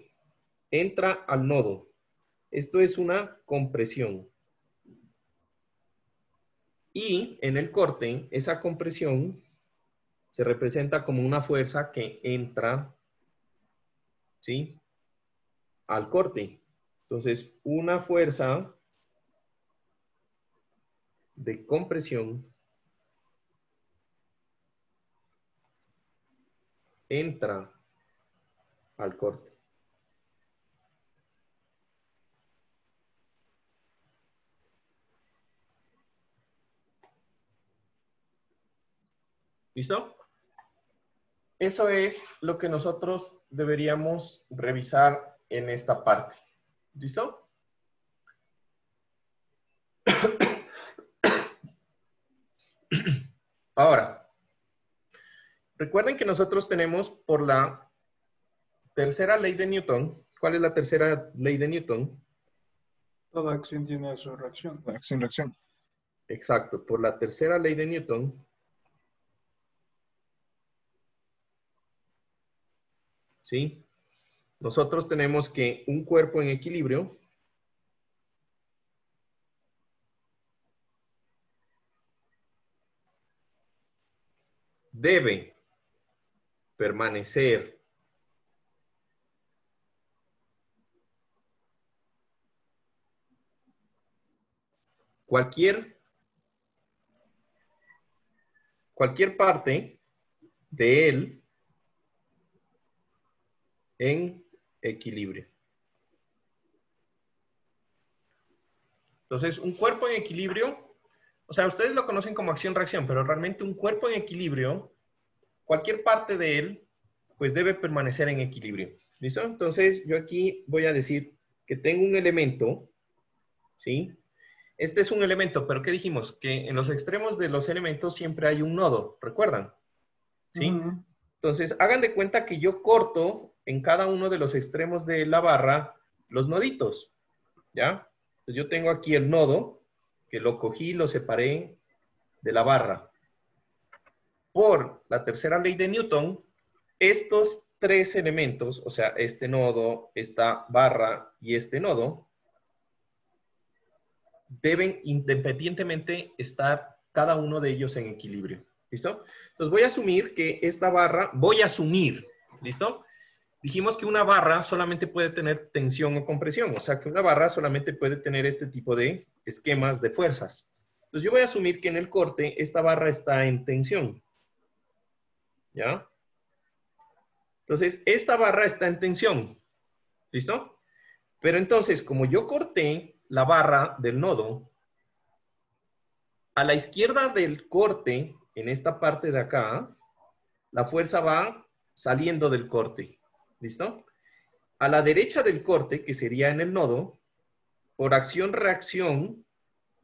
Entra al nodo. Esto es una compresión. Y en el corte, esa compresión se representa como una fuerza que entra, ¿sí?, al corte. Entonces, una fuerza de compresión entra al corte. ¿Listo? Eso es lo que nosotros deberíamos revisar en esta parte. ¿Listo? Ahora, recuerden que nosotros tenemos por la tercera ley de Newton. ¿Cuál es la tercera ley de Newton? Toda acción tiene su reacción. Acción-reacción. Exacto, por la tercera ley de Newton. ¿Sí? Nosotros tenemos que un cuerpo en equilibrio debe permanecer cualquier parte de él en equilibrio. Entonces, un cuerpo en equilibrio, o sea, ustedes lo conocen como acción-reacción, pero realmente un cuerpo en equilibrio, cualquier parte de él, pues debe permanecer en equilibrio. ¿Listo? Entonces, yo aquí voy a decir que tengo un elemento, ¿sí? Este es un elemento, pero ¿qué dijimos? Que en los extremos de los elementos siempre hay un nodo, ¿recuerdan? ¿Sí? Entonces, hagan de cuenta que yo corto en cada uno de los extremos de la barra los noditos, ¿ya? Entonces, yo tengo aquí el nodo, que lo cogí, lo separé de la barra. Por la tercera ley de Newton, estos tres elementos, o sea, este nodo, esta barra y este nodo, deben independientemente estar cada uno de ellos en equilibrio. ¿Listo? Entonces voy a asumir que esta barra, ¿listo? Dijimos que una barra solamente puede tener tensión o compresión, o sea que una barra solamente puede tener este tipo de esquemas de fuerzas. Entonces yo voy a asumir que en el corte esta barra está en tensión. ¿Ya? Entonces esta barra está en tensión. ¿Listo? Pero entonces, como yo corté la barra del nodo, a la izquierda del corte, en esta parte de acá, la fuerza va saliendo del corte. ¿Listo? A la derecha del corte, que sería en el nodo, por acción-reacción,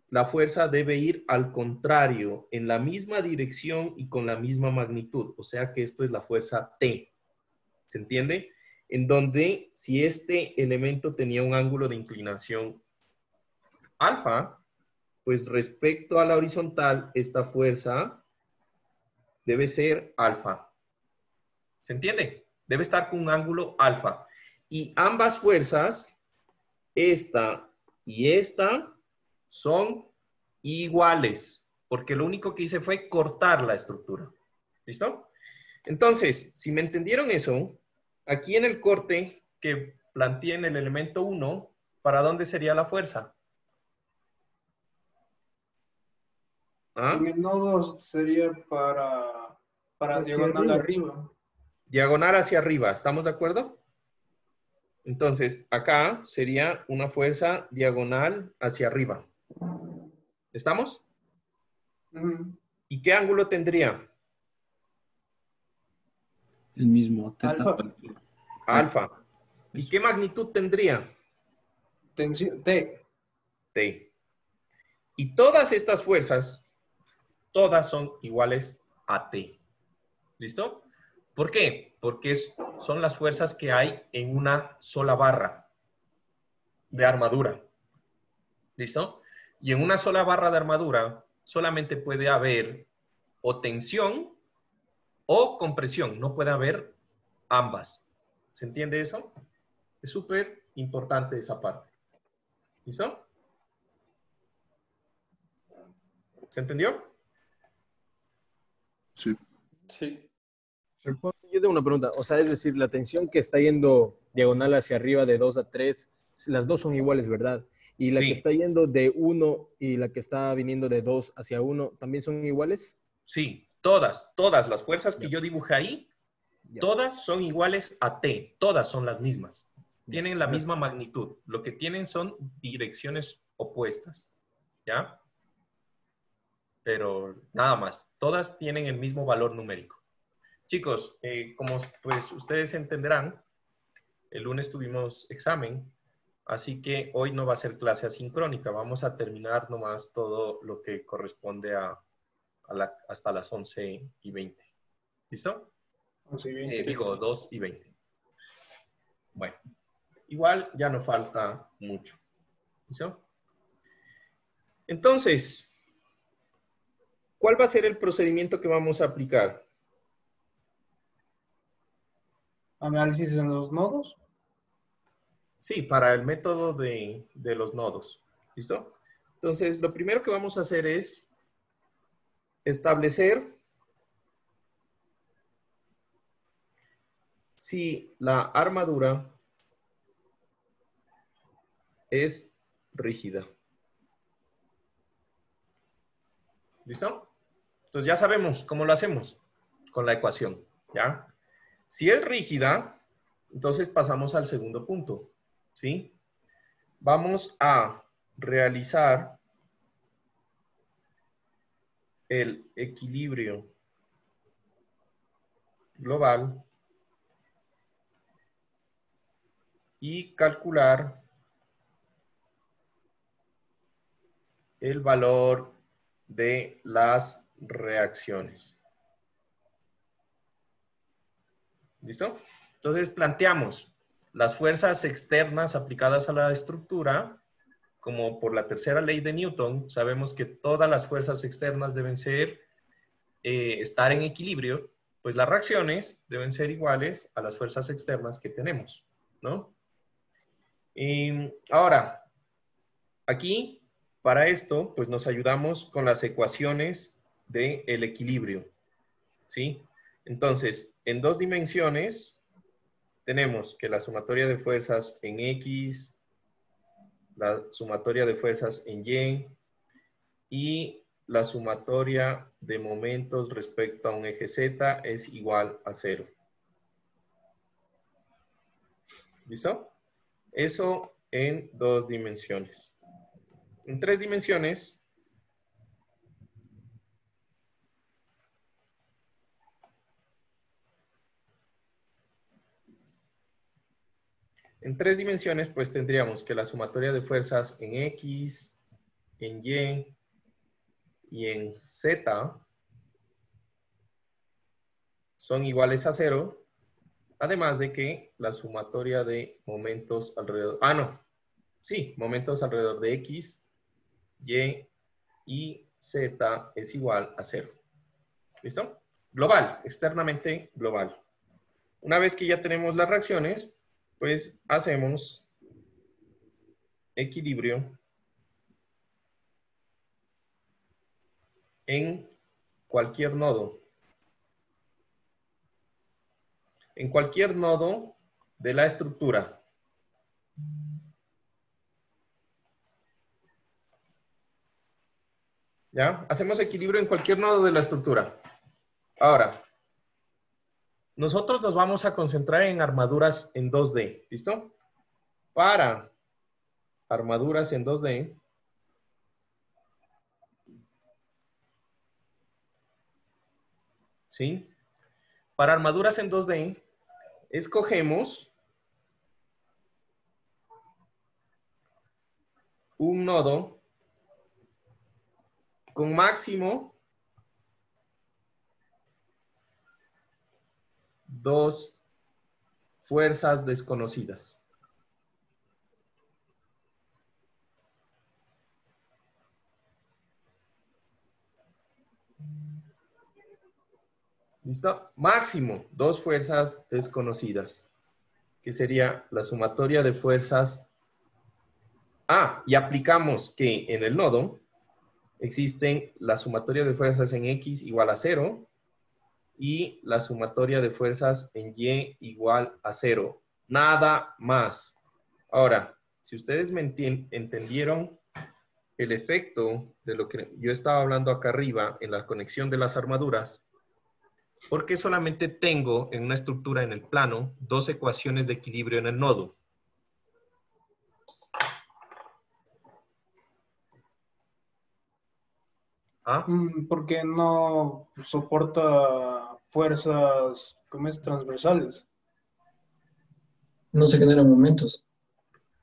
la fuerza debe ir al contrario, en la misma dirección y con la misma magnitud. O sea que esto es la fuerza T. ¿Se entiende? En donde si este elemento tenía un ángulo de inclinación alfa, pues respecto a la horizontal, esta fuerza debe ser alfa. ¿Se entiende? Debe estar con un ángulo alfa. Y ambas fuerzas, esta y esta, son iguales. Porque lo único que hice fue cortar la estructura. ¿Listo? Entonces, si me entendieron eso, aquí en el corte que planteé en el elemento 1, ¿para dónde sería la fuerza? ¿Ah? En el nodo sería para diagonal arriba. Diagonal hacia arriba, ¿estamos de acuerdo? Entonces, acá sería una fuerza diagonal hacia arriba. ¿Estamos? ¿Y qué ángulo tendría? El mismo. Alfa. Alfa. ¿Y qué magnitud tendría? Tensión, T. T. Y todas estas fuerzas, todas son iguales a T. ¿Listo? ¿Por qué? Porque son las fuerzas que hay en una sola barra de armadura. ¿Listo? Y en una sola barra de armadura solamente puede haber o tensión o compresión. No puede haber ambas. ¿Se entiende eso? Es súper importante esa parte. ¿Listo? ¿Se entendió? Sí. Sí. Yo tengo una pregunta, o sea, es decir, la tensión que está yendo diagonal hacia arriba de 2 a 3, las dos son iguales, ¿verdad? Y la que está yendo de 1 y la que está viniendo de 2 hacia 1, ¿también son iguales? Sí, todas las fuerzas que yo dibujé ahí, todas son iguales a T, todas son las mismas. Tienen la misma magnitud, lo que tienen son direcciones opuestas, ¿ya? Pero nada más, todas tienen el mismo valor numérico. Chicos, como pues ustedes entenderán, El lunes tuvimos examen, así que hoy no va a ser clase asincrónica. Vamos a terminar nomás todo lo que corresponde hasta las 11:20. ¿Listo? 11:20. Digo, 2:20. Bueno, igual ya no falta mucho. ¿Listo? Entonces, ¿cuál va a ser el procedimiento que vamos a aplicar? Análisis en los nodos. Sí, para el método de los nodos. ¿Listo? Entonces, lo primero que vamos a hacer es establecer si la armadura es rígida. ¿Listo? Entonces ya sabemos cómo lo hacemos con la ecuación, ¿ya? Si es rígida, entonces pasamos al segundo punto, ¿sí? Vamos a realizar el equilibrio global y calcular el valor de las reacciones. ¿Listo? Entonces planteamos las fuerzas externas aplicadas a la estructura, como por la tercera ley de Newton, sabemos que todas las fuerzas externas deben estar en equilibrio, pues las reacciones deben ser iguales a las fuerzas externas que tenemos, ¿no? Ahora, aquí, para esto, pues nos ayudamos con las ecuaciones del equilibrio, ¿sí? Entonces, en 2 dimensiones, tenemos que la sumatoria de fuerzas en X, la sumatoria de fuerzas en Y y la sumatoria de momentos respecto a un eje Z es igual a 0. ¿Listo? Eso en 2 dimensiones. En 3 dimensiones, pues tendríamos que la sumatoria de fuerzas en X, en Y y en Z son iguales a 0, además de que la sumatoria de momentos alrededor, momentos alrededor de X, Y y Z es igual a 0. ¿Listo? Global, externamente global. Una vez que ya tenemos las reacciones, pues hacemos equilibrio en cualquier nodo. En cualquier nodo de la estructura. ¿Ya? Hacemos equilibrio en cualquier nodo de la estructura. Ahora, nosotros nos vamos a concentrar en armaduras en 2D. ¿Listo? Para armaduras en 2D, ¿sí? Para armaduras en 2D, escogemos un nodo con máximo 2 fuerzas desconocidas. ¿Listo? Máximo 2 fuerzas desconocidas, que sería la sumatoria de fuerzas. Y aplicamos que en el nodo existen la sumatoria de fuerzas en X igual a 0 y la sumatoria de fuerzas en Y igual a 0. Nada más. Ahora, si ustedes me entendieron el efecto de lo que yo estaba hablando acá arriba en la conexión de las armaduras, ¿por qué solamente tengo en una estructura en el plano 2 ecuaciones de equilibrio en el nodo? Porque no soporta fuerzas, ¿cómo es? Transversales. No se generan momentos.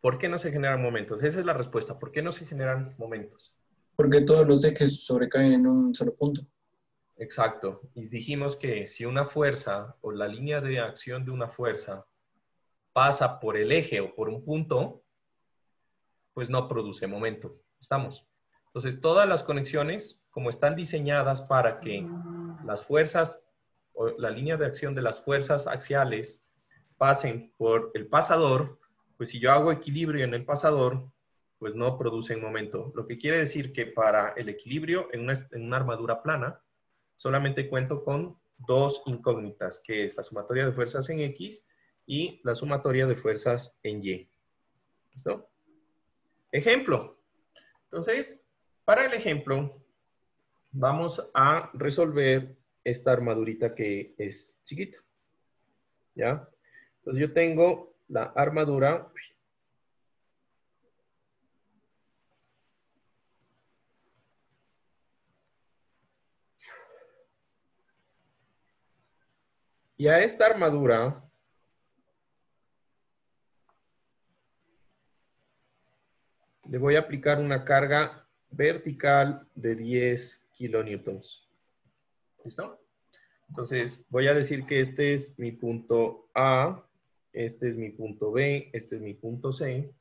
¿Por qué no se generan momentos? Esa es la respuesta. ¿Por qué no se generan momentos? Porque todos los ejes sobrecaen en un solo punto. Exacto. Y dijimos que si una fuerza o la línea de acción de una fuerza pasa por el eje o por un punto, pues no produce momento. ¿Estamos? Entonces, todas las conexiones, como están diseñadas para que las fuerzas o la línea de acción de las fuerzas axiales pasen por el pasador, pues si yo hago equilibrio en el pasador, pues no producen momento. Lo que quiere decir que para el equilibrio en una armadura plana, solamente cuento con dos incógnitas, que es la sumatoria de fuerzas en X y la sumatoria de fuerzas en Y. ¿Listo? Ejemplo. Entonces, para el ejemplo, vamos a resolver esta armadurita que es chiquita. ¿Ya? Entonces yo tengo la armadura. Y a esta armadura le voy a aplicar una carga vertical de 10 kilonewtons. ¿Listo? Entonces voy a decir que este es mi punto A, este es mi punto B, este es mi punto C.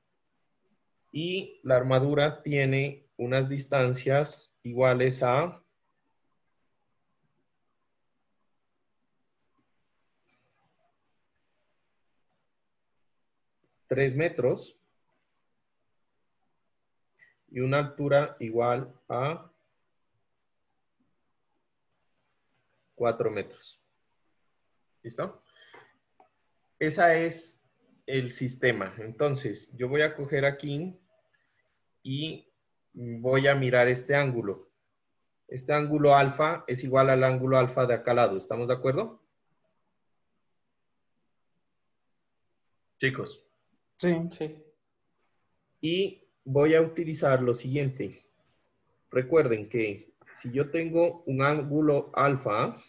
Y la armadura tiene unas distancias iguales a 3 metros y una altura igual a 4 metros. ¿Listo? Ese es el sistema. Entonces, yo voy a coger aquí y voy a mirar este ángulo. Este ángulo alfa es igual al ángulo alfa de acá al lado. ¿Estamos de acuerdo? Chicos. Sí. Sí. Y voy a utilizar lo siguiente. Recuerden que si yo tengo un ángulo alfa,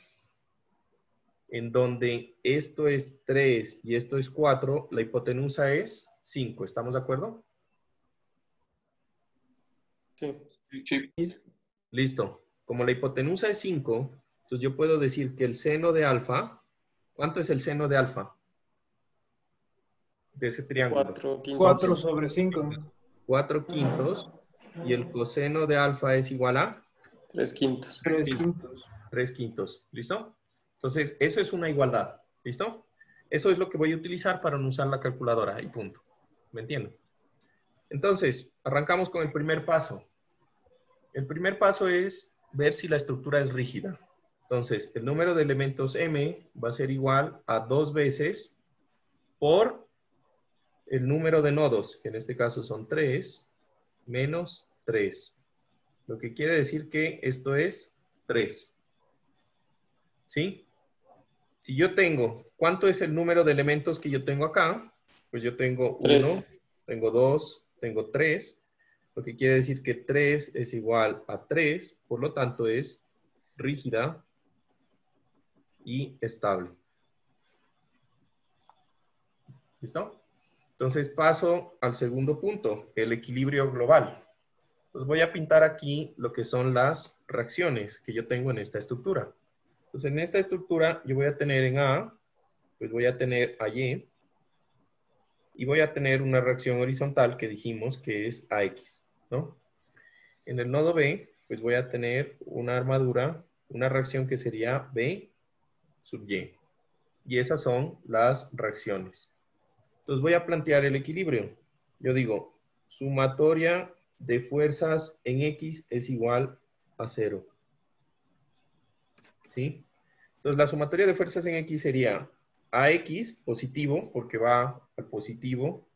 en donde esto es 3 y esto es 4, la hipotenusa es 5. ¿Estamos de acuerdo? Sí. Listo. Como la hipotenusa es 5, entonces yo puedo decir que el seno de alfa, ¿cuánto es el seno de alfa? De ese triángulo. 4 quintos. 4 sobre 5. 4 quintos. Y el coseno de alfa es igual a 3 quintos. 3 quintos. 3 quintos. ¿Listo? Entonces, eso es una igualdad. ¿Listo? Eso es lo que voy a utilizar para no usar la calculadora. Y punto. ¿Me entienden? Entonces, arrancamos con el primer paso. El primer paso es ver si la estructura es rígida. Entonces, el número de elementos M va a ser igual a 2 veces por el número de nodos, que en este caso son 3, menos 3. Lo que quiere decir que esto es 3. ¿Sí? Si yo tengo, ¿cuánto es el número de elementos que yo tengo acá? Pues yo tengo 1, tengo 2, tengo 3. Lo que quiere decir que 3 es igual a 3, por lo tanto es rígida y estable. ¿Listo? Entonces paso al segundo punto, el equilibrio global. Pues voy a pintar aquí lo que son las reacciones que yo tengo en esta estructura. Entonces en esta estructura yo voy a tener en A, pues voy a tener a Y, y voy a tener una reacción horizontal que dijimos que es AX, ¿no? En el nodo B, pues voy a tener una armadura, una reacción que sería B sub Y. Y esas son las reacciones. Entonces voy a plantear el equilibrio. Yo digo, sumatoria de fuerzas en X es igual a 0. ¿Sí? Entonces la sumatoria de fuerzas en X sería AX positivo, porque va al positivo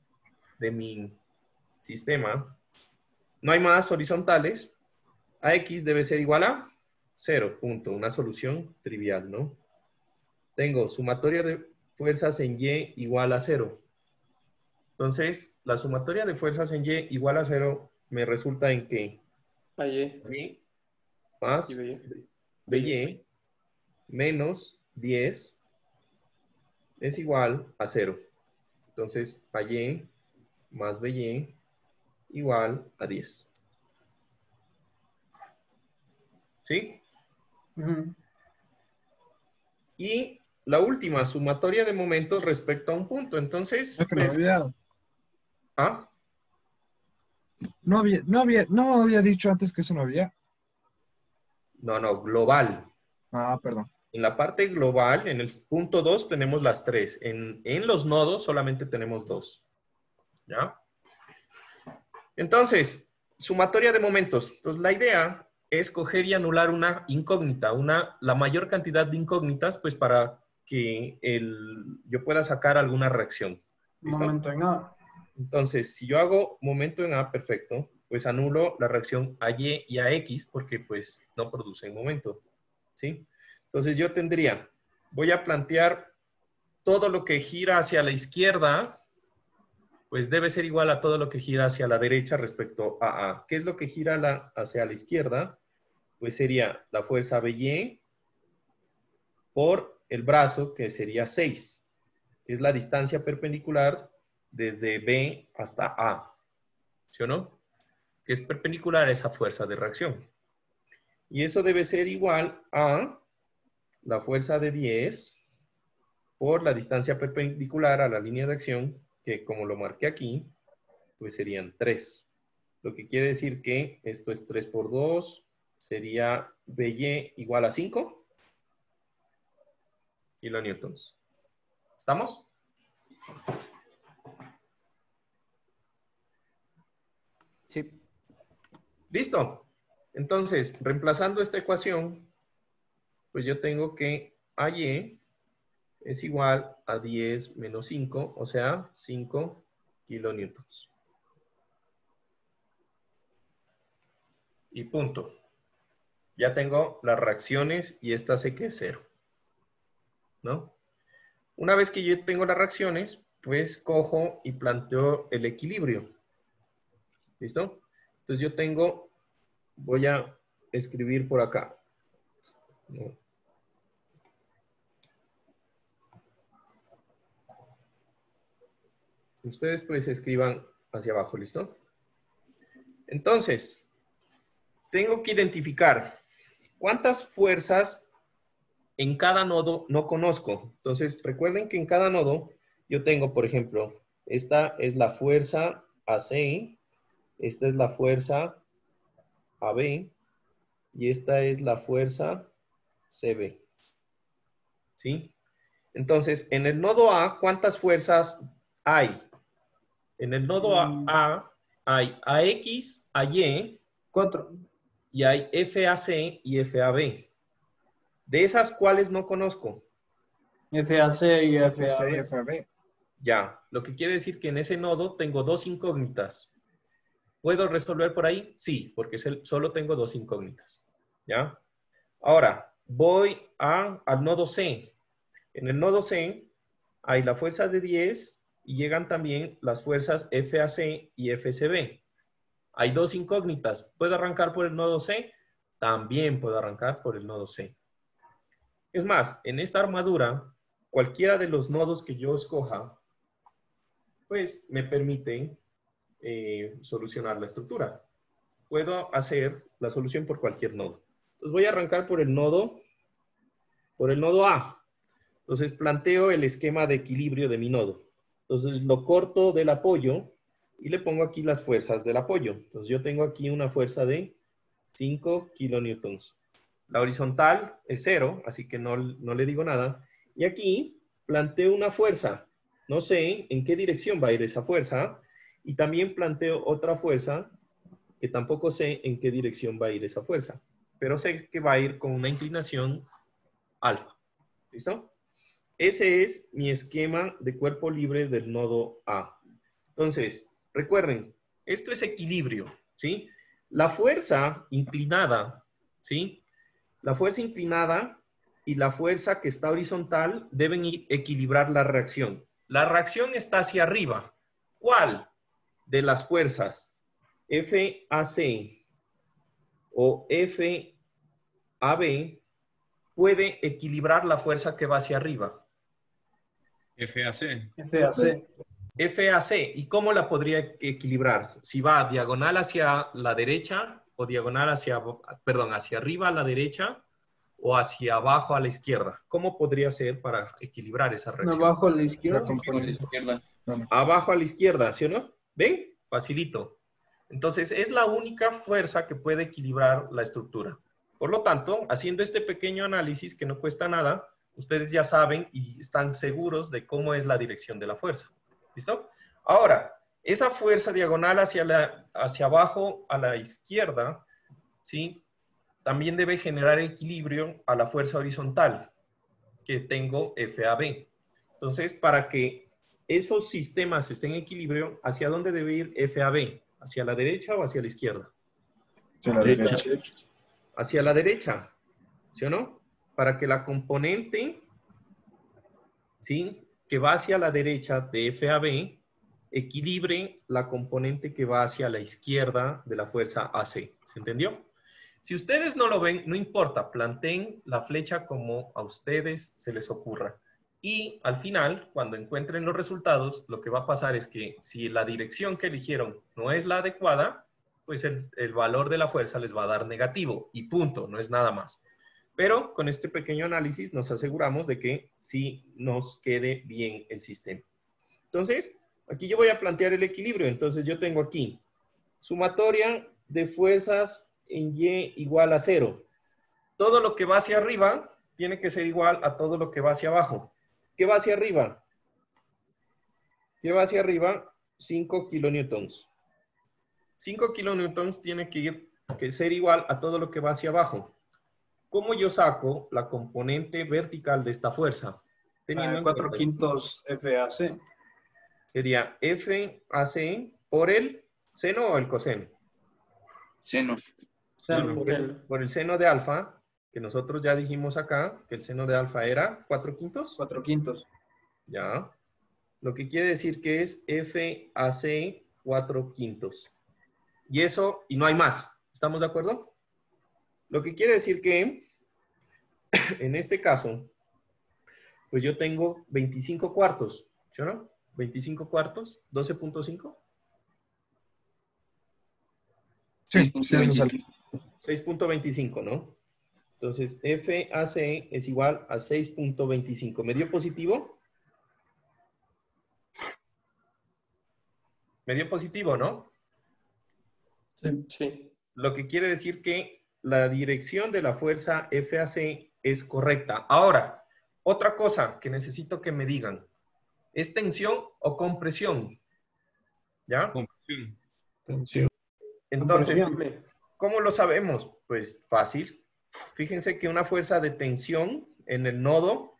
de mi sistema. No hay más horizontales. AX debe ser igual a 0, punto. Una solución trivial, ¿no? Tengo sumatoria de fuerzas en Y igual a 0. Entonces, la sumatoria de fuerzas en Y igual a 0 me resulta en que Y más BY menos 10 es igual a 0. Entonces, AY más BY igual a 10. ¿Sí? Y la última, sumatoria de momentos respecto a un punto. Entonces, pues... ¿Ah? No había dicho antes que eso no había. No, global. Ah, perdón. En la parte global, en el punto 2, tenemos las 3. En los nodos solamente tenemos 2. ¿Ya? Entonces, sumatoria de momentos. Entonces, la idea es coger y anular una incógnita, la mayor cantidad de incógnitas, pues para que yo pueda sacar alguna reacción. ¿Listo? Momento en A. Entonces, si yo hago momento en A, perfecto, pues anulo la reacción a Y y a X porque pues no producen momento. ¿Sí? Entonces yo voy a plantear todo lo que gira hacia la izquierda, pues debe ser igual a todo lo que gira hacia la derecha respecto a A. ¿Qué es lo que gira hacia la izquierda? Pues sería la fuerza BY por el brazo, que sería 6, que es la distancia perpendicular desde B hasta A. ¿Sí o no? Que es perpendicular a esa fuerza de reacción. Y eso debe ser igual a la fuerza de 10 por la distancia perpendicular a la línea de acción, que como lo marqué aquí, pues serían 3. Lo que quiere decir que esto es 3 por 2, sería BY igual a 5 kilonewtons. ¿Estamos? Sí. ¿Listo? Entonces, reemplazando esta ecuación, pues yo tengo que AY es igual a 10 menos 5, o sea, 5 kilonewtons. Y punto. Ya tengo las reacciones y esta sé que es 0. ¿No? Una vez que yo tengo las reacciones, pues cojo y planteo el equilibrio. ¿Listo? Entonces yo voy a escribir por acá. ¿No? Ustedes pues escriban hacia abajo, ¿listo? Entonces, tengo que identificar cuántas fuerzas en cada nodo no conozco. Entonces, recuerden que en cada nodo yo tengo, por ejemplo, esta es la fuerza AC, esta es la fuerza AB y esta es la fuerza CB. ¿Sí? Entonces, en el nodo A, ¿cuántas fuerzas hay? En el nodo A hay AX, AY, 4. Y hay FAC y FAB. De esas, ¿cuáles no conozco? FAC y FAB. Ya, lo que quiere decir que en ese nodo tengo 2 incógnitas. ¿Puedo resolver por ahí? Sí, porque solo tengo 2 incógnitas. ¿Ya? Ahora, voy al nodo C. En el nodo C hay la fuerza de 10 y llegan también las fuerzas FAC y FCB. Hay 2 incógnitas. ¿Puedo arrancar por el nodo C? También puedo arrancar por el nodo C. Es más, en esta armadura, cualquiera de los nodos que yo escoja, pues me permite solucionar la estructura. Puedo hacer la solución por cualquier nodo. Entonces voy a arrancar por el nodo A. Entonces planteo el esquema de equilibrio de mi nodo. Entonces lo corto del apoyo y le pongo aquí las fuerzas del apoyo. Entonces yo tengo aquí una fuerza de 5 kilonewtons. La horizontal es 0, así que no le digo nada. Y aquí planteo una fuerza. No sé en qué dirección va a ir esa fuerza. Y también planteo otra fuerza que tampoco sé en qué dirección va a ir esa fuerza. Pero sé que va a ir con una inclinación alfa. ¿Listo? Ese es mi esquema de cuerpo libre del nodo A. Entonces, recuerden, esto es equilibrio, ¿sí? La fuerza inclinada, ¿sí? La fuerza inclinada y la fuerza que está horizontal deben equilibrar la reacción. La reacción está hacia arriba. ¿Cuál de las fuerzas? FAC o FAB puede equilibrar la fuerza que va hacia arriba. FAC. FAC. FAC. ¿Y cómo la podría equilibrar? Si va diagonal hacia la derecha o diagonal hacia, perdón, hacia arriba a la derecha o hacia abajo a la izquierda. ¿Cómo podría ser para equilibrar esa reacción? Abajo a la izquierda. A la izquierda. Abajo a la izquierda, ¿sí o no? ¿Ven? Facilito. Entonces, es la única fuerza que puede equilibrar la estructura. Por lo tanto, haciendo este pequeño análisis que no cuesta nada, ustedes ya saben y están seguros de cómo es la dirección de la fuerza. ¿Listo? Ahora, esa fuerza diagonal hacia abajo a la izquierda, ¿sí? También debe generar equilibrio a la fuerza horizontal que tengo FAB. Entonces, para que esos sistemas estén en equilibrio, ¿hacia dónde debe ir FAB? ¿Hacia la derecha o hacia la izquierda? Hacia la derecha. Hacia la derecha, ¿sí o no? Para que la componente, ¿sí?, que va hacia la derecha de FAB equilibre la componente que va hacia la izquierda de la fuerza AC. ¿Se entendió? Si ustedes no lo ven, no importa, planteen la flecha como a ustedes se les ocurra. Y al final, cuando encuentren los resultados, lo que va a pasar es que si la dirección que eligieron no es la adecuada, pues el valor de la fuerza les va a dar negativo y punto, no es nada más. Pero con este pequeño análisis nos aseguramos de que sí nos quede bien el sistema. Entonces, aquí yo voy a plantear el equilibrio. Entonces yo tengo aquí sumatoria de fuerzas en Y igual a 0. Todo lo que va hacia arriba tiene que ser igual a todo lo que va hacia abajo. ¿Qué va hacia arriba? ¿Qué va hacia arriba? 5 kilonewtons. 5 kilonewtons tiene que ser igual a todo lo que va hacia abajo. ¿Cómo yo saco la componente vertical de esta fuerza? Teniendo 4 quintos FAC. Sería FAC por el seno o el coseno. Seno. Por el seno de alfa, que nosotros ya dijimos acá, que el seno de alfa era 4 quintos. 4 quintos. Ya. Lo que quiere decir que es FAC 4 quintos. Y eso, y no hay más. ¿Estamos de acuerdo? Lo que quiere decir que, en este caso, pues yo tengo 25 cuartos, ¿sí o no? 25 cuartos, 12.5. Sí, sí, eso sale. 6.25, ¿no? Entonces, FAC es igual a 6.25. ¿Me dio positivo? Me dio positivo, ¿no? Sí, sí. Lo que quiere decir que la dirección de la fuerza FAC es correcta. Ahora, otra cosa que necesito que me digan. ¿Es tensión o compresión? ¿Ya? Compresión. Tensión. Entonces, ¿cómo lo sabemos? Pues fácil. Fíjense que una fuerza de tensión en el nodo,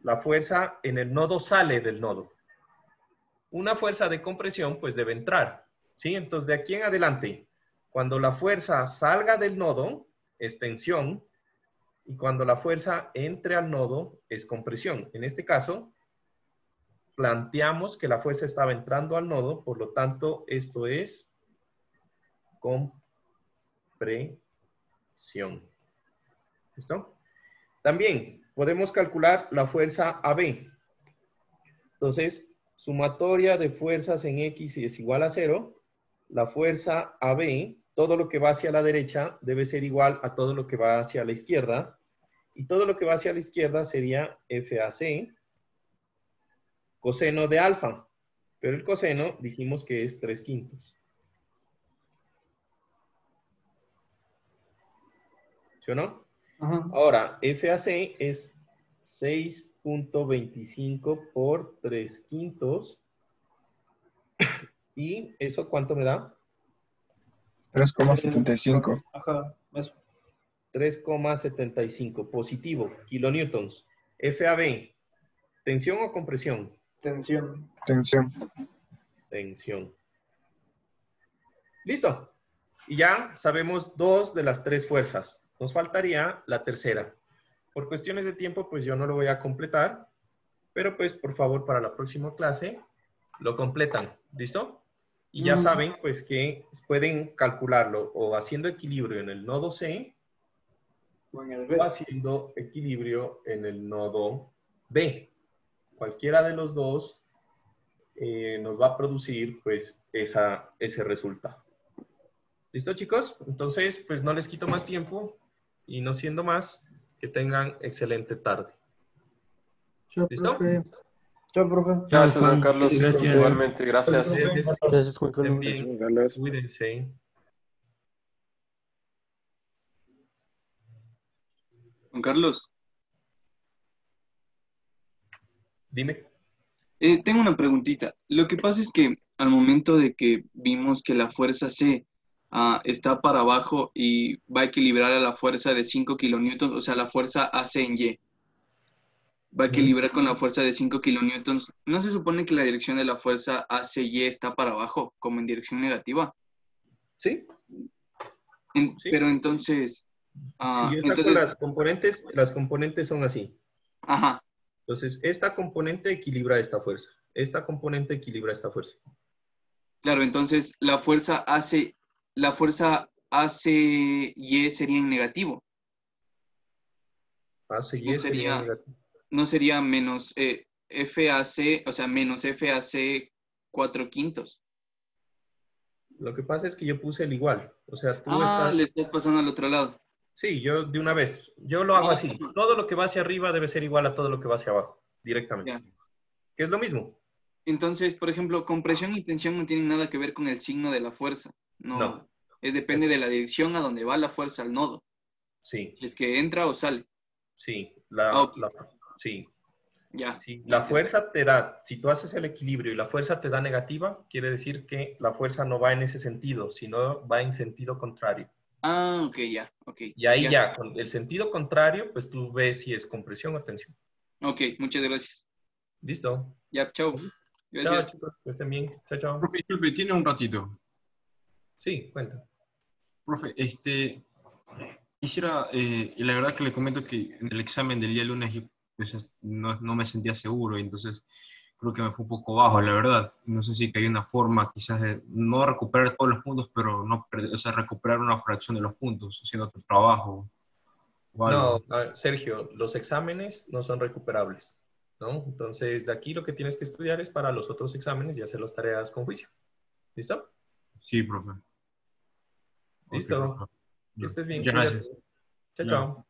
la fuerza en el nodo sale del nodo. Una fuerza de compresión, pues debe entrar. ¿Sí? Entonces, de aquí en adelante, cuando la fuerza salga del nodo, es tensión. Y cuando la fuerza entre al nodo, es compresión. En este caso, planteamos que la fuerza estaba entrando al nodo, por lo tanto, esto es compresión. ¿Listo? También podemos calcular la fuerza AB. Entonces, sumatoria de fuerzas en X es igual a 0. La fuerza AB, todo lo que va hacia la derecha debe ser igual a todo lo que va hacia la izquierda. Y todo lo que va hacia la izquierda sería FAC coseno de alfa. Pero el coseno dijimos que es 3 quintos. ¿Sí o no? Ajá. Ahora, FAC es 6.25 por 3 quintos. ¿Y eso cuánto me da? 3,75. Ajá, eso. 3,75. Positivo. Kilonewtons. FAB. ¿Tensión o compresión? Tensión. Tensión. Tensión. Listo. Y ya sabemos 2 de las 3 fuerzas. Nos faltaría la tercera. Por cuestiones de tiempo, pues yo no lo voy a completar. Pero pues, por favor, para la próxima clase, lo completan. ¿Listo? Y ya saben, pues, que pueden calcularlo o haciendo equilibrio en el nodo C O en el B. o haciendo equilibrio en el nodo B. Cualquiera de los dos nos va a producir pues ese resultado. ¿Listo, chicos? Entonces, pues no les quito más tiempo y no siendo más, que tengan excelente tarde. Chao, ¿Listo? profe. Chao, profe. Chao, Gracias, Juan Juan. Carlos. Gracias. Igualmente, gracias. Gracias, Juan Estén Carlos. bien, cuídense. Juan Carlos, Dime. tengo una preguntita. Lo que pasa es que al momento de que vimos que la fuerza C está para abajo y va a equilibrar a la fuerza de 5 kilonewtons, o sea, la fuerza AC en Y, va a equilibrar con la fuerza de 5 kilonewtons. ¿No se supone que la dirección de la fuerza AC-Y está para abajo, como en dirección negativa? Sí. Pero entonces... Si yo saco las componentes son así. Ajá. Entonces, esta componente equilibra esta fuerza. Esta componente equilibra esta fuerza. Claro, entonces la fuerza AC-Y sería en negativo. AC-Y sería negativo. No sería menos FAC, o sea, menos FAC 4/5. Lo que pasa es que yo puse el igual. O sea, tú le estás pasando al otro lado. Sí, yo de una vez. Yo lo hago así. Todo lo que va hacia arriba debe ser igual a todo lo que va hacia abajo, directamente. Ya. Que es lo mismo. Entonces, por ejemplo, compresión y tensión no tienen nada que ver con el signo de la fuerza. No. Depende de la dirección a donde va la fuerza al nodo. Sí. Si es que entra o sale. Sí. Sí. Ya. Si la fuerza te da, si tú haces el equilibrio y la fuerza te da negativa, quiere decir que la fuerza no va en ese sentido, sino va en sentido contrario. Ok, ya. Y ahí ya, con el sentido contrario, pues tú ves si es compresión o tensión. Ok, muchas gracias. Listo. Ya, chao. Gracias. Chao, chicos, que estén bien. Chao, chao. Profe, disculpe, ¿tiene un ratito? Sí, cuenta. Profe, quisiera, y la verdad que le comento que en el examen del día lunes yo pues, no me sentía seguro y entonces creo que me fue un poco bajo, la verdad. No sé si que hay una forma quizás de no recuperar todos los puntos, pero no perder, o sea, recuperar una fracción de los puntos haciendo otro trabajo o algo. No, Sergio, los exámenes no son recuperables, ¿no? Entonces, de aquí lo que tienes que estudiar es para los otros exámenes y hacer las tareas con juicio. ¿Listo? Sí, profe. Listo. Okay, Que estés bien. muchas gracias. Chao, chao.